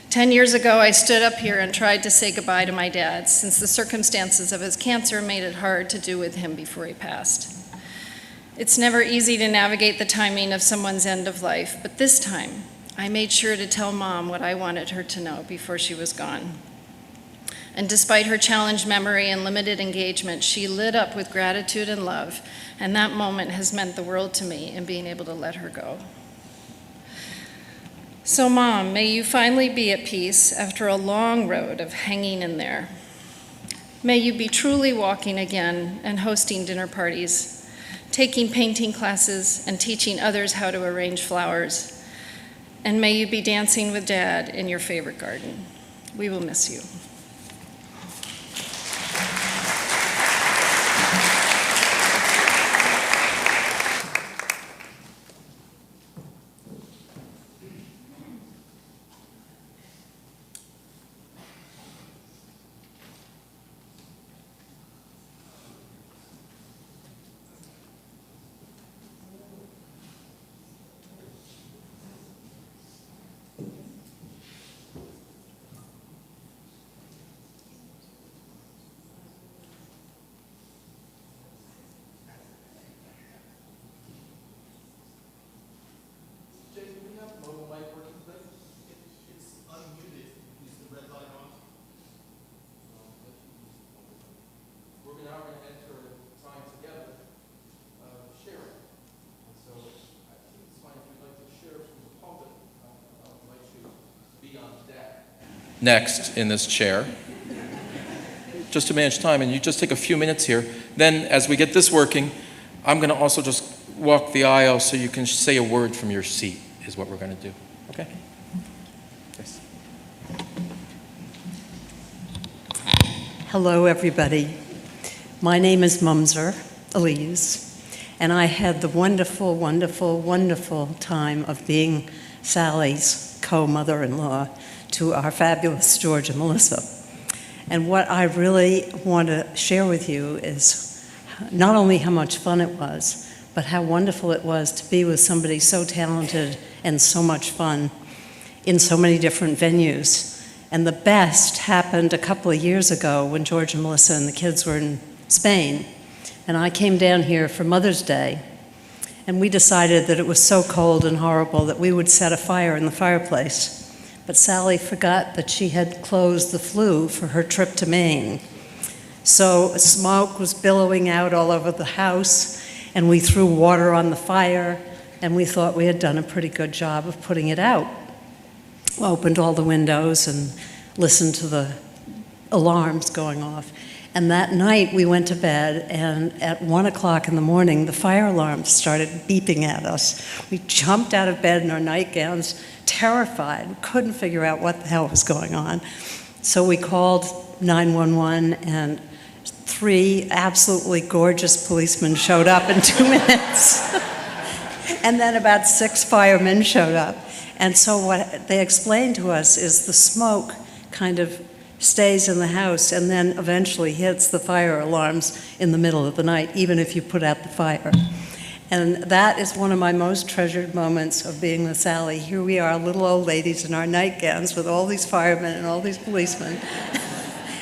S12: 10 years ago, I stood up here and tried to say goodbye to my dad, since the circumstances of his cancer made it hard to do with him before he passed. It's never easy to navigate the timing of someone's end of life, but this time, I made sure to tell Mom what I wanted her to know before she was gone. And despite her challenged memory and limited engagement, she lit up with gratitude and love, and that moment has meant the world to me in being able to let her go. So Mom, may you finally be at peace after a long road of hanging in there. May you be truly walking again and hosting dinner parties, taking painting classes and teaching others how to arrange flowers. And may you be dancing with Dad in your favorite garden. We will miss you.
S1: Next in this chair, just to manage time, and you just take a few minutes here. Then as we get this working, I'm going to also just walk the aisle so you can say a word from your seat is what we're going to do. Okay? Yes.
S13: Hello, everybody. My name is Mumser Elise, and I had the wonderful, wonderful, wonderful time of being Sally's co-mother-in-law to our fabulous George and Melissa. And what I really want to share with you is not only how much fun it was, but how wonderful it was to be with somebody so talented and so much fun in so many different venues. And the best happened a couple of years ago when George and Melissa and the kids were in Spain. And I came down here for Mother's Day, and we decided that it was so cold and horrible that we would set a fire in the fireplace. But Sally forgot that she had closed the flue for her trip to Maine. So smoke was billowing out all over the house, and we threw water on the fire, and we thought we had done a pretty good job of putting it out. Opened all the windows and listened to the alarms going off. And that night we went to bed, and at 1 o'clock in the morning, the fire alarms started beeping at us. We jumped out of bed in our nightgowns, terrified. We couldn't figure out what the hell was going on. So we called 911, and 3 absolutely gorgeous policemen showed up in 2 minutes. And then about 6 firemen showed up. And so what they explained to us is the smoke kind of stays in the house and then eventually hits the fire alarms in the middle of the night, even if you put out the fire. And that is one of my most treasured moments of being with Sally. Here we are, little old ladies in our nightgowns with all these firemen and all these policemen.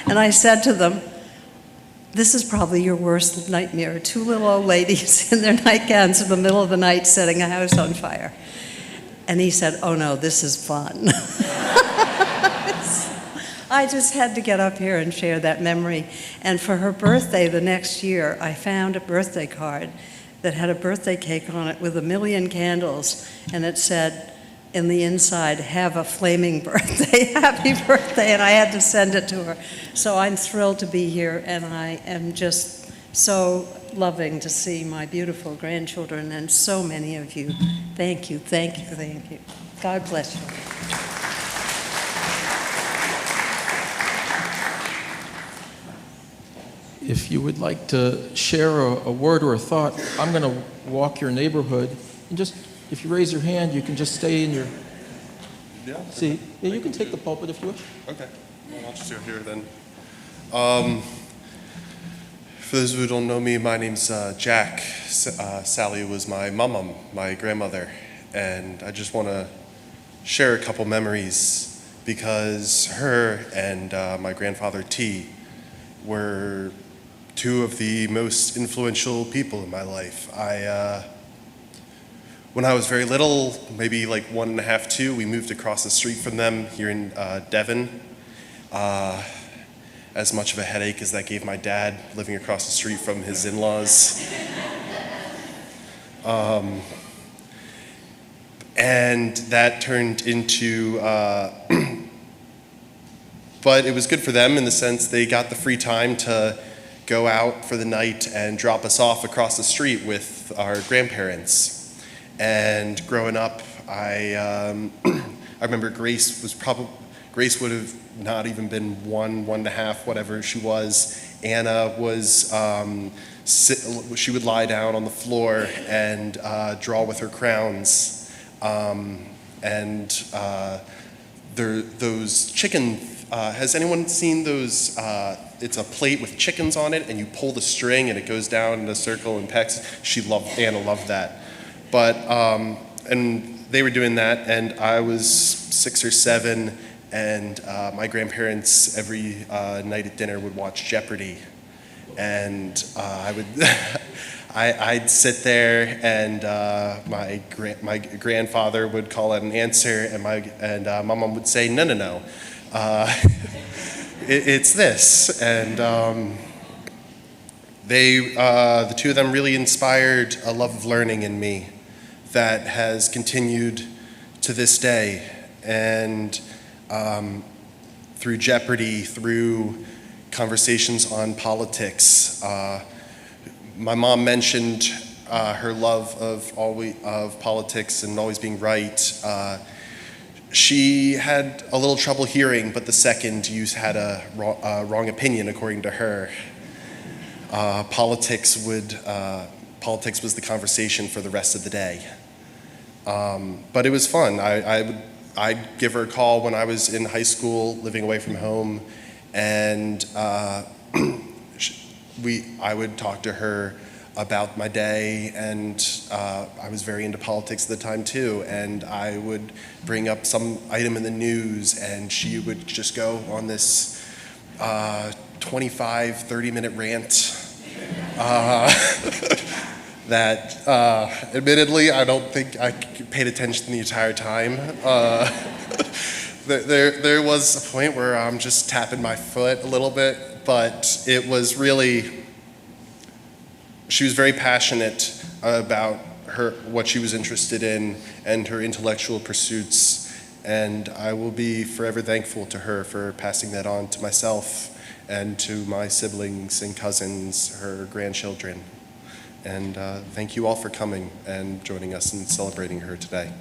S13: And I said to them, this is probably your worst nightmare, 2 little old ladies in their nightgowns in the middle of the night setting a house on fire. And he said, oh no, this is fun. I just had to get up here and share that memory. And for her birthday the next year, I found a birthday card that had a birthday cake on it with 1,000,000 candles, and it said in the inside, have a flaming birthday, happy birthday, and I had to send it to her. So I'm thrilled to be here, and I am just so loving to see my beautiful grandchildren and so many of you. Thank you, thank you, thank you. God bless you.
S1: If you would like to share a word or a thought, I'm going to walk your neighborhood. And just, if you raise your hand, you can just stay in your seat. Yeah, you can take the pulpit if you wish.
S10: Okay. Well, I'll just do it here then. For those who don't know me, my name's Jack. Sally was my mom, my grandmother. And I just want to share a couple memories because her and my grandfather T were 2 of the most influential people in my life. When I was very little, maybe like 1.5, 2, we moved across the street from them here in Devon. As much of a headache as that gave my dad living across the street from his in-laws. And that turned into, but it was good for them in the sense they got the free time to go out for the night and drop us off across the street with our grandparents. And growing up, I remember Grace would have not even been 1.5, whatever she was. Anna was, she would lie down on the floor and draw with her crowns. Those chicken, has anyone seen those? It's a plate with chickens on it, and you pull the string, and it goes down in a circle and pecks. Anna loved that. But, and they were doing that, and I was 6 or 7, and my grandparents every night at dinner would watch Jeopardy. And I'd sit there, and my grandfather would call out an answer, and my mom would say, no. It's this. And the 2 of them really inspired a love of learning in me that has continued to this day. And through Jeopardy, through conversations on politics, my mom mentioned her love of politics and always being right. She had a little trouble hearing, but the second you had a wrong opinion, according to her. Politics was the conversation for the rest of the day. But it was fun. I'd give her a call when I was in high school, living away from home, and I would talk to her about my day, and I was very into politics at the time too, and I would bring up some item in the news, and she would just go on this 25, 30-minute rant that admittedly I don't think I paid attention the entire time. There was a point where I'm just tapping my foot a little bit, but it was really, she was very passionate about what she was interested in and her intellectual pursuits, and I will be forever thankful to her for passing that on to myself and to my siblings and cousins, her grandchildren. And thank you all for coming and joining us in celebrating her today.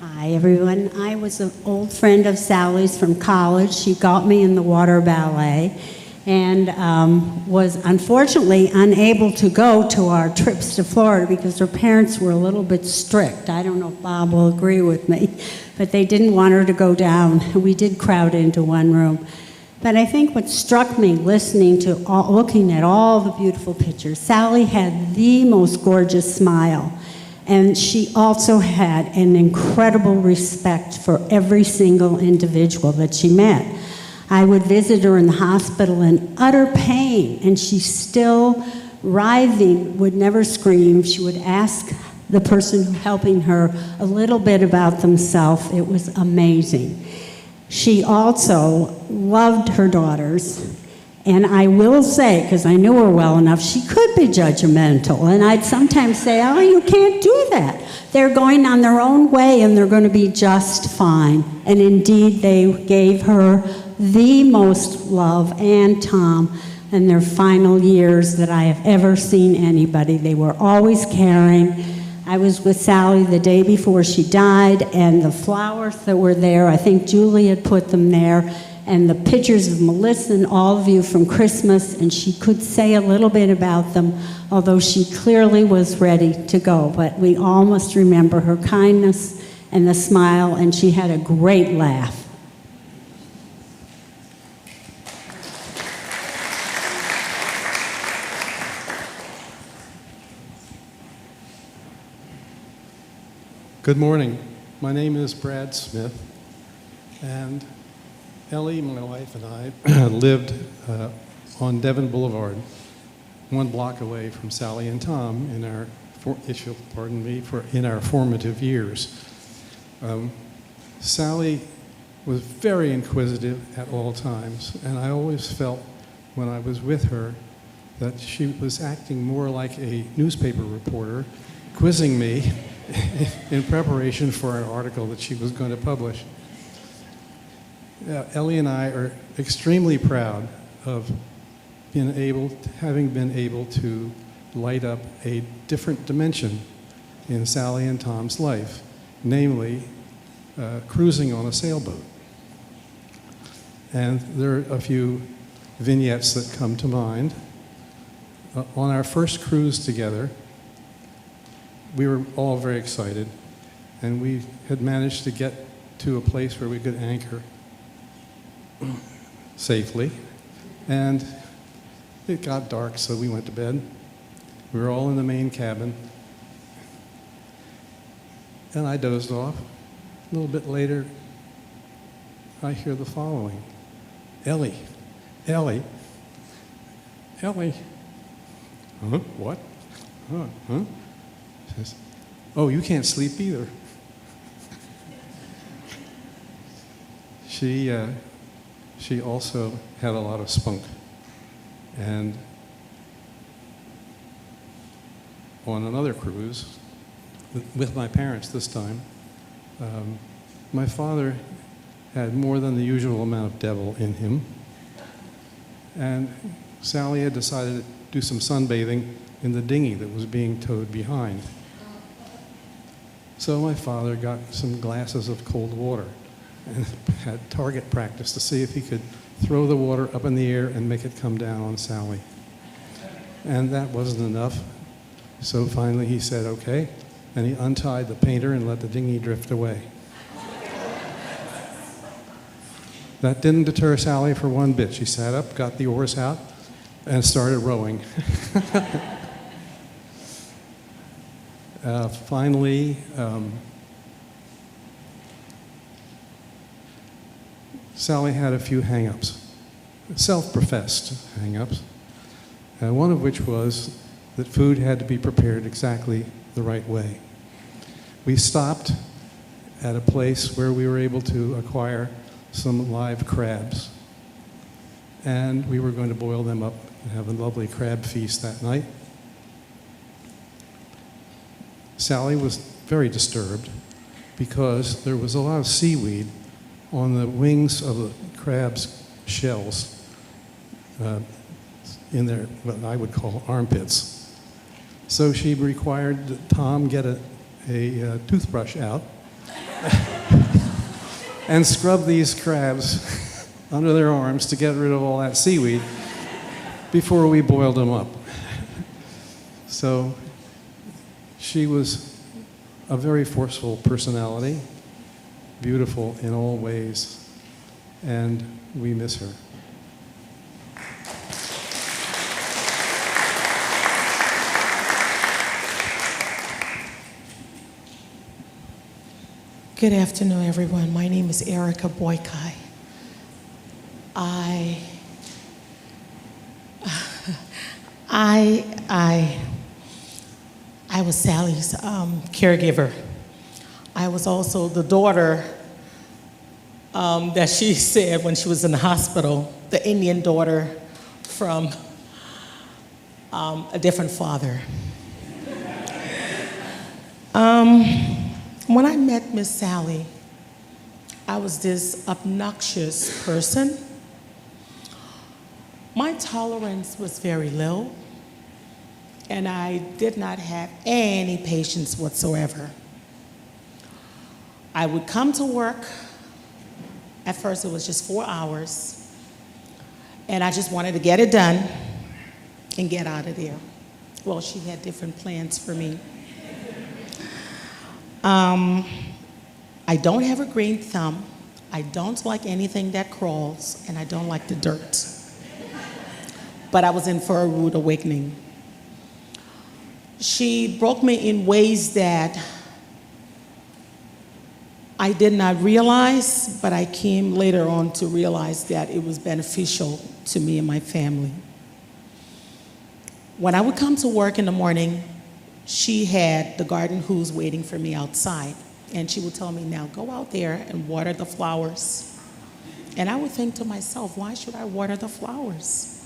S14: Hi, everyone. I was an old friend of Sally's from college. She got me in the water ballet and was unfortunately unable to go to our trips to Florida because her parents were a little bit strict. I don't know if Bob will agree with me, but they didn't want her to go down. We did crowd into one room. But I think what struck me looking at all the beautiful pictures, Sally had the most gorgeous smile. And she also had an incredible respect for every single individual that she met. I would visit her in the hospital in utter pain, and she's still writhing, would never scream. She would ask the person helping her a little bit about themselves. It was amazing. She also loved her daughters. And I will say, because I knew her well enough, she could be judgmental. And I'd sometimes say, oh, you can't do that. They're going on their own way and they're going to be just fine. And indeed, they gave her the most love, and Tom, in their final years that I have ever seen anybody. They were always caring. I was with Sally the day before she died, and the flowers that were there, I think Julie had put them there, and the pictures of Melissa and all of you from Christmas, and she could say a little bit about them, although she clearly was ready to go. But we all must remember her kindness and the smile, and she had a great laugh.
S15: Good morning. My name is Brad Smith, and Ellie, my wife, and I lived on Devon Boulevard, 1 block away from Sally and Tom in our formative years. Sally was very inquisitive at all times, and I always felt when I was with her that she was acting more like a newspaper reporter, quizzing me in preparation for an article that she was going to publish. Ellie and I are extremely proud of having been able to light up a different dimension in Sally and Tom's life, namely cruising on a sailboat. And there are a few vignettes that come to mind. On our first cruise together, we were all very excited, and we had managed to get to a place where we could anchor safely, and it got dark, so we went to bed. We were all in the main cabin, and I dozed off. A little bit later, I hear the following: Ellie, Ellie, Ellie. Huh? What? Huh? Says, oh, you can't sleep either. She also had a lot of spunk. And on another cruise, with my parents this time, my father had more than the usual amount of devil in him. And Sally had decided to do some sunbathing in the dinghy that was being towed behind. So my father got some glasses of cold water and had target practice to see if he could throw the water up in the air and make it come down on Sally. And that wasn't enough. So finally he said, okay, and he untied the painter and let the dinghy drift away. That didn't deter Sally for one bit. She sat up, got the oars out, and started rowing. Finally, Sally had a few hang-ups, self-professed hang-ups, one of which was that food had to be prepared exactly the right way. We stopped at a place where we were able to acquire some live crabs, and we were going to boil them up and have a lovely crab feast that night. Sally was very disturbed because there was a lot of seaweed on the wings of the crab's shells in their, what I would call armpits. So she required that Tom get a toothbrush out and scrub these crabs under their arms to get rid of all that seaweed before we boiled them up. So she was a very forceful personality, beautiful in all ways, and we miss her.
S16: Good afternoon, everyone. My name is Erica Boykai. I was Sally's caregiver. I was also the daughter that she said when she was in the hospital, the Indian daughter from a different father. When I met Miss Sally, I was this obnoxious person. My tolerance was very low, and I did not have any patience whatsoever. I would come to work. At first, it was just 4 hours, and I just wanted to get it done and get out of there. Well, she had different plans for me. I don't have a green thumb. I don't like anything that crawls, and I don't like the dirt. But I was in for a rude awakening. She broke me in ways that I did not realize, but I came later on to realize that it was beneficial to me and my family. When I would come to work in the morning, she had the garden hose waiting for me outside. And she would tell me, now go out there and water the flowers. And I would think to myself, why should I water the flowers?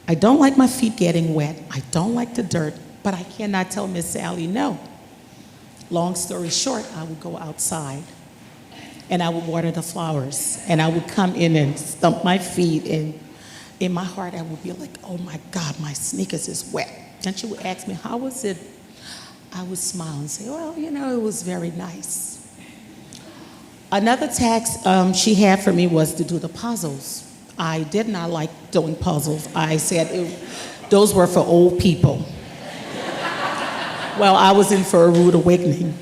S16: I don't like my feet getting wet. I don't like the dirt, but I cannot tell Miss Sally no. Long story short, I would go outside and I would water the flowers. And I would come in and stump my feet, and in my heart I would be like, oh my God, my sneakers is wet. And she would ask me, how was it? I would smile and say, well, you know, it was very nice. Another task she had for me was to do the puzzles. I did not like doing puzzles. I said those were for old people. Well, I was in for a rude awakening.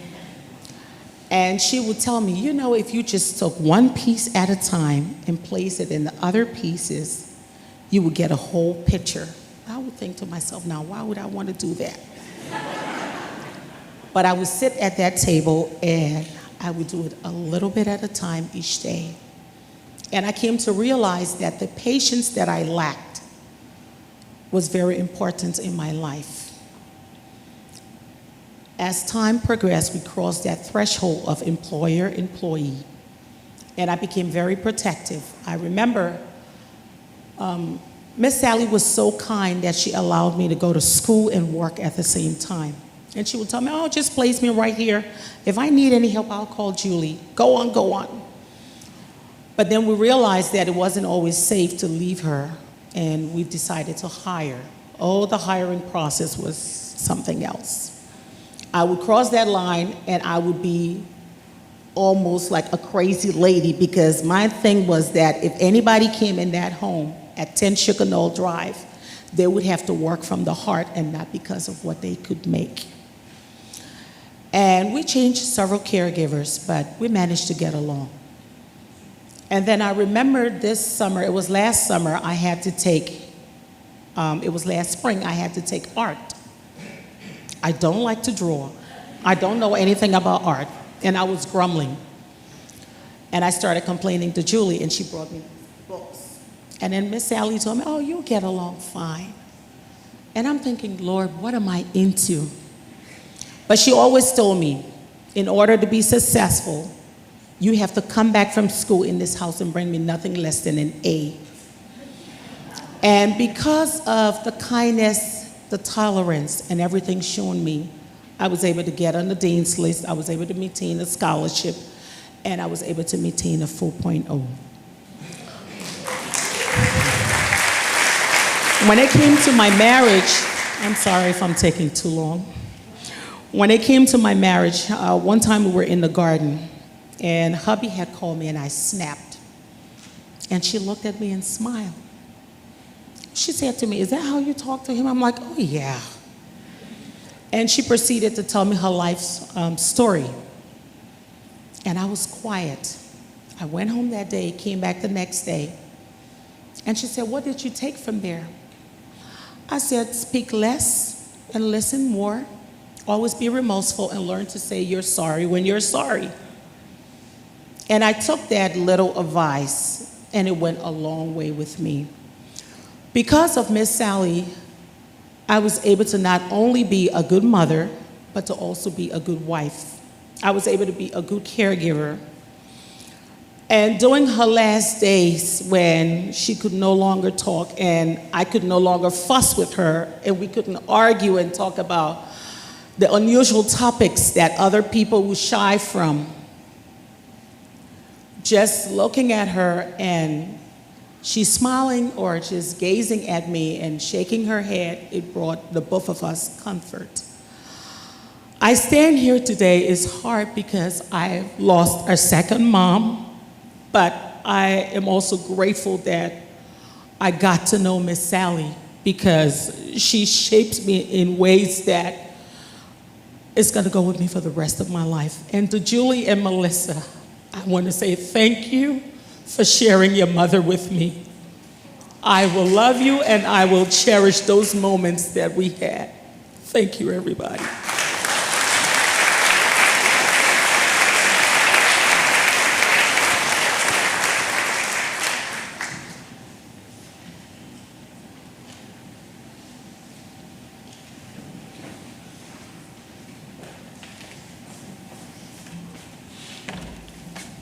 S16: And she would tell me, you know, if you just took one piece at a time and placed it in the other pieces, you would get a whole picture. I would think to myself, now, why would I want to do that? But I would sit at that table and I would do it a little bit at a time each day. And I came to realize that the patience that I lacked was very important in my life. As time progressed, we crossed that threshold of employer-employee, and I became very protective. I remember Miss Sally was so kind that she allowed me to go to school and work at the same time. And she would tell me, oh, just place me right here. If I need any help, I'll call Julie. Go on, go on. But then we realized that it wasn't always safe to leave her, and we decided to hire. Oh, the hiring process was something else. I would cross that line, and I would be almost like a crazy lady, because my thing was that if anybody came in that home at 10 Sugar Knoll Drive, they would have to work from the heart and not because of what they could make. And we changed several caregivers, but we managed to get along. And then I remember this summer, it was last summer, I had to take, it was last spring, I had to take art. I don't like to draw. I don't know anything about art. And I was grumbling. And I started complaining to Julie, and she brought me books. And then Miss Sally told me, oh, you'll get along fine. And I'm thinking, Lord, what am I into? But she always told me, in order to be successful, you have to come back from school in this house and bring me nothing less than an A. And because of the kindness, the tolerance, and everything shown me, I was able to get on the dean's list. I was able to maintain a scholarship, and I was able to maintain a 4.0. When it came to my marriage, I'm sorry if I'm taking too long. When it came to my marriage, one time we were in the garden, and hubby had called me, and I snapped. And she looked at me and smiled. She said to me, "Is that how you talk to him?" I'm like, "Oh, yeah." And she proceeded to tell me her life's story. And I was quiet. I went home that day, came back the next day. And she said, "What did you take from there?" I said, "Speak less and listen more. Always be remorseful and learn to say you're sorry when you're sorry." And I took that little advice, and it went a long way with me. Because of Miss Sally, I was able to not only be a good mother, but to also be a good wife. I was able to be a good caregiver. And during her last days, when she could no longer talk and I could no longer fuss with her, and we couldn't argue and talk about the unusual topics that other people would shy from, just looking at her and she's smiling or just gazing at me and shaking her head, it brought the both of us comfort. I stand here today is hard because I've lost a second mom, but I am also grateful that I got to know Miss Sally because she shapes me in ways that it's gonna go with me for the rest of my life. And to Julie and Melissa, I want to say thank you for sharing your mother with me. I will love you and I will cherish those moments that we had. Thank you, everybody.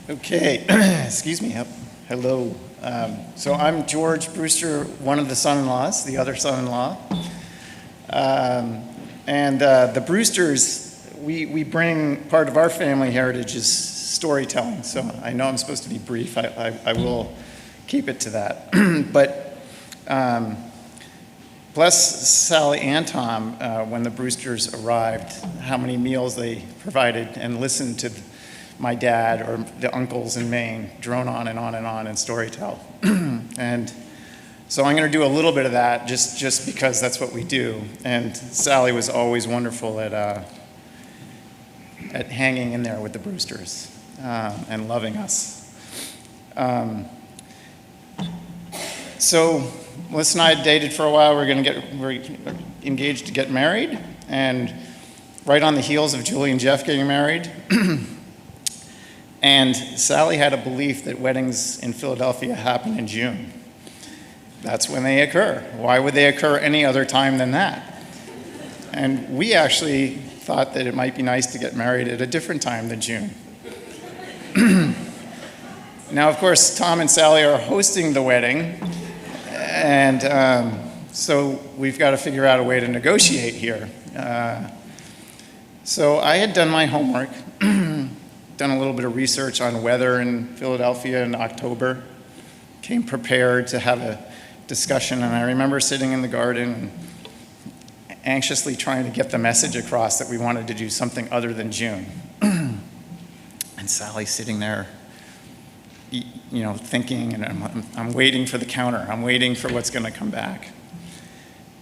S17: Okay, excuse me. Hello. So I'm George Brewster, one of the son-in-laws, the other son-in-law. The Brewsters, we bring part of our family heritage is storytelling. So I know I'm supposed to be brief. I will keep it to that. But bless Sally and Tom when the Brewsters arrived, how many meals they provided and listened to my dad or the uncles in Maine drone on and on and on and storytell. And so I'm going to do a little bit of that just because that's what we do. And Sally was always wonderful at hanging in there with the Brewsters and loving us. So Melissa and I dated for a while. We're engaged to get married, and right on the heels of Julie and Jeff getting married. And Sally had a belief that weddings in Philadelphia happen in June. That's when they occur. Why would they occur any other time than that? And we actually thought that it might be nice to get married at a different time than June. Now, of course, Tom and Sally are hosting the wedding, and so we've got to figure out a way to negotiate here. So I had done my homework. Done a little bit of research on weather in Philadelphia in October, came prepared to have a discussion, and I remember sitting in the garden and anxiously trying to get the message across that we wanted to do something other than June. And Sally sitting there, thinking, and I'm waiting for the counter. I'm waiting for what's going to come back.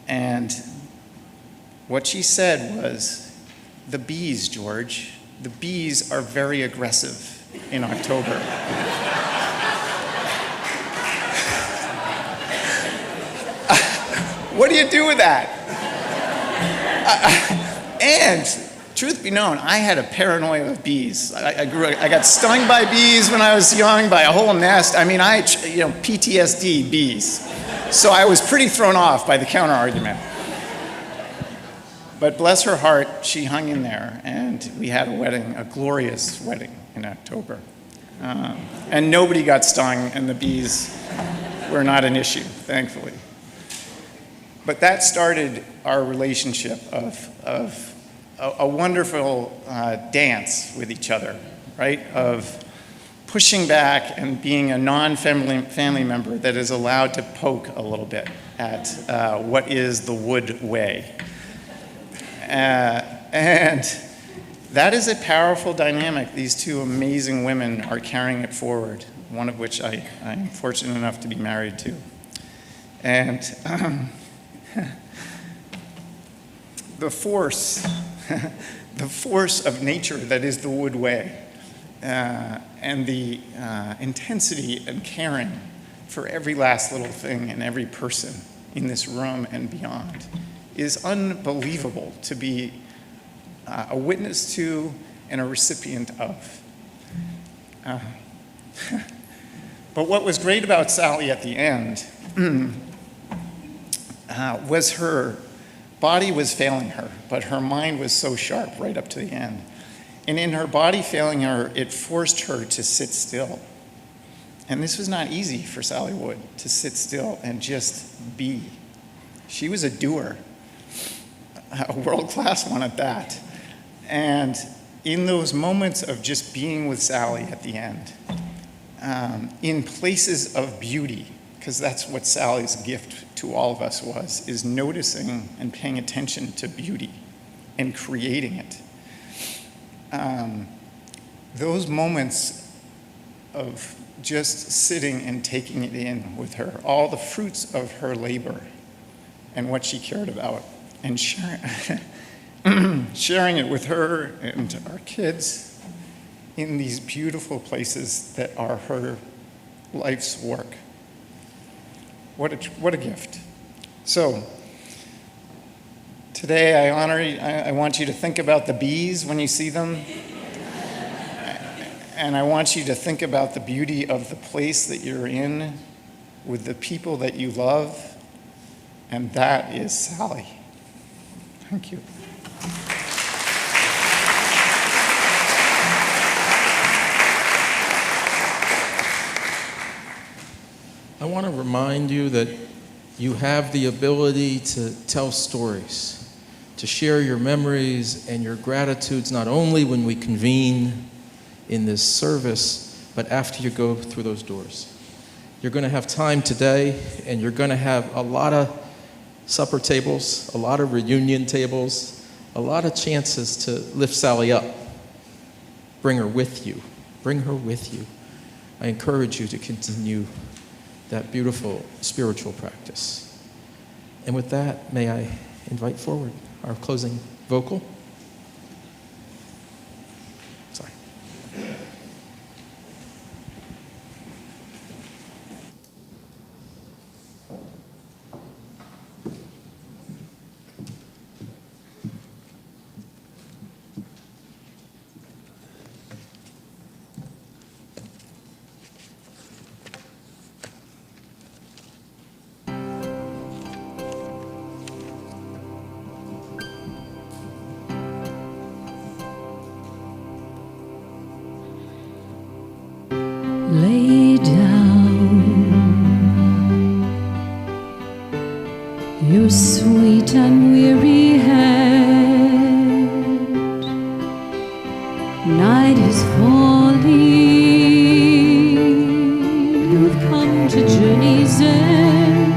S17: And what she said was, "The bees, George. The bees are very aggressive in October." What do you do with that? And truth be known, I had a paranoia of bees. I got stung by bees when I was young, by a whole nest. I mean, PTSD bees. So I was pretty thrown off by the counter argument. But bless her heart, she hung in there, and we had a wedding, a glorious wedding in October. And nobody got stung, and the bees were not an issue, thankfully. But that started our relationship of a wonderful dance with each other, right? Of pushing back and being a non-family member that is allowed to poke a little bit at what is the wood way. And that is a powerful dynamic. These two amazing women are carrying it forward, one of which I'm fortunate enough to be married to. And the force of nature that is the wood way, and the intensity and caring for every last little thing and every person in this room and beyond is unbelievable to be a witness to and a recipient of. But what was great about Sally at the end was her body was failing her, but her mind was so sharp right up to the end. And in her body failing her, it forced her to sit still. And this was not easy for Sally Wood, to sit still and just be. She was a doer, a world-class one at that. And in those moments of just being with Sally at the end, in places of beauty, because that's what Sally's gift to all of us was, is noticing and paying attention to beauty and creating it. Those moments of just sitting and taking it in with her, all the fruits of her labor and what she cared about, and sharing it with her and our kids in these beautiful places that are her life's work. What a gift. So, today I honor you. I want you to think about the bees when you see them. And I want you to think about the beauty of the place that you're in with the people that you love. And that is Sally. Thank you.
S1: I want to remind you that you have the ability to tell stories, to share your memories and your gratitudes, not only when we convene in this service, but after you go through those doors. You're going to have time today, and you're going to have a lot of supper tables, a lot of reunion tables, a lot of chances to lift Sally up. Bring her with you. Bring her with you. I encourage you to continue that beautiful spiritual practice. And with that, may I invite forward our closing vocal. Sorry.
S7: Lay down your sweet and weary head. Night is falling, you've come to journey's end.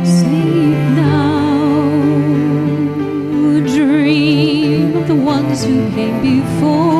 S7: Sleep now, dream of the ones who came before.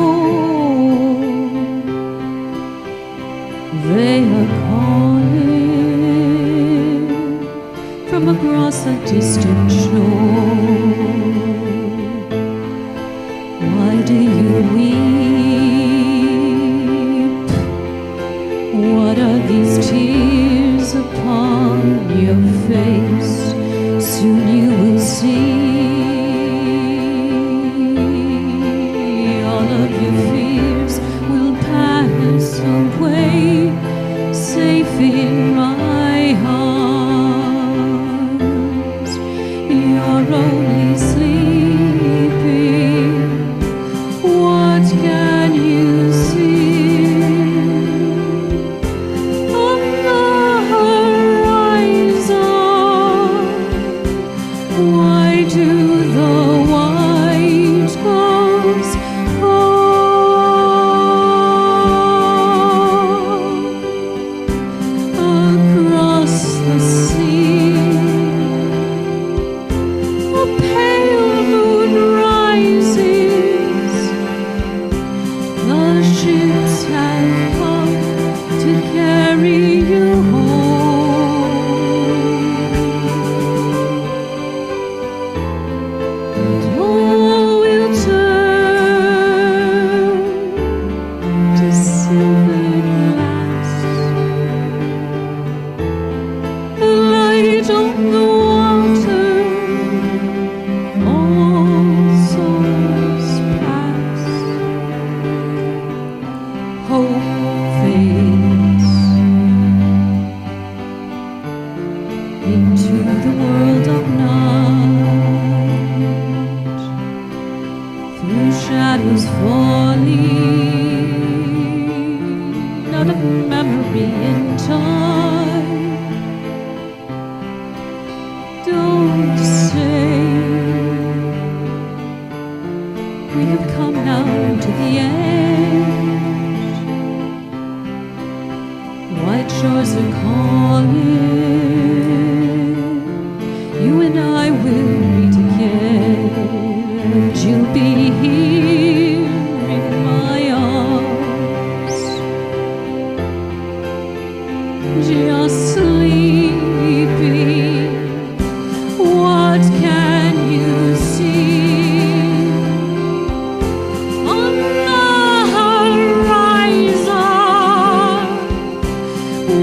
S7: the end. White shores are calling. You and I will meet again, and you'll be here in my arms, just sleeping. What can you see on the horizon?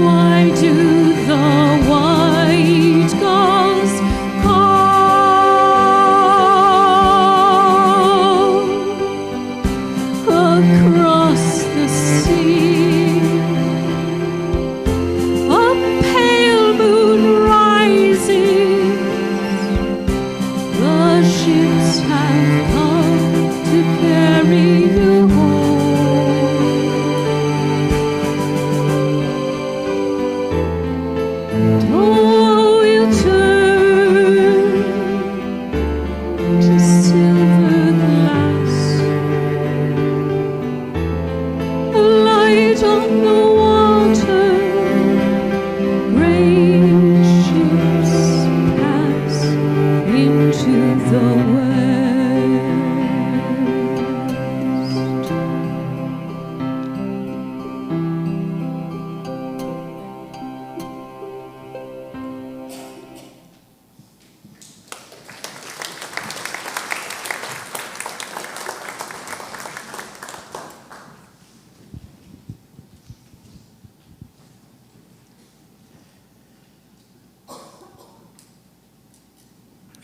S7: Why do the white gulls call across the sea? A pale moon rising, the ships have come to carry you home. And oh, we'll turn to silver glass, a light on the water. Great ships pass into the west.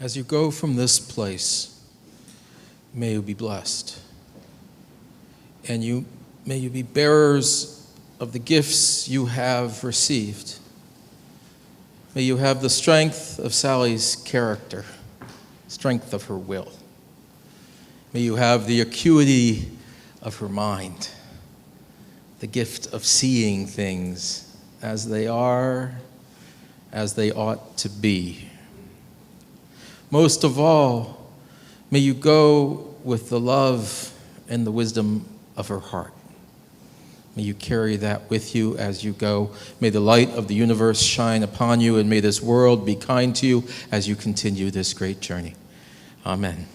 S1: As you go from this place, may you be blessed. And may you be bearers of the gifts you have received. May you have the strength of Sally's character, strength of her will. May you have the acuity of her mind, the gift of seeing things as they are, as they ought to be. Most of all, may you go with the love and the wisdom of her heart. May you carry that with you as you go. May the light of the universe shine upon you, and may this world be kind to you as you continue this great journey. Amen.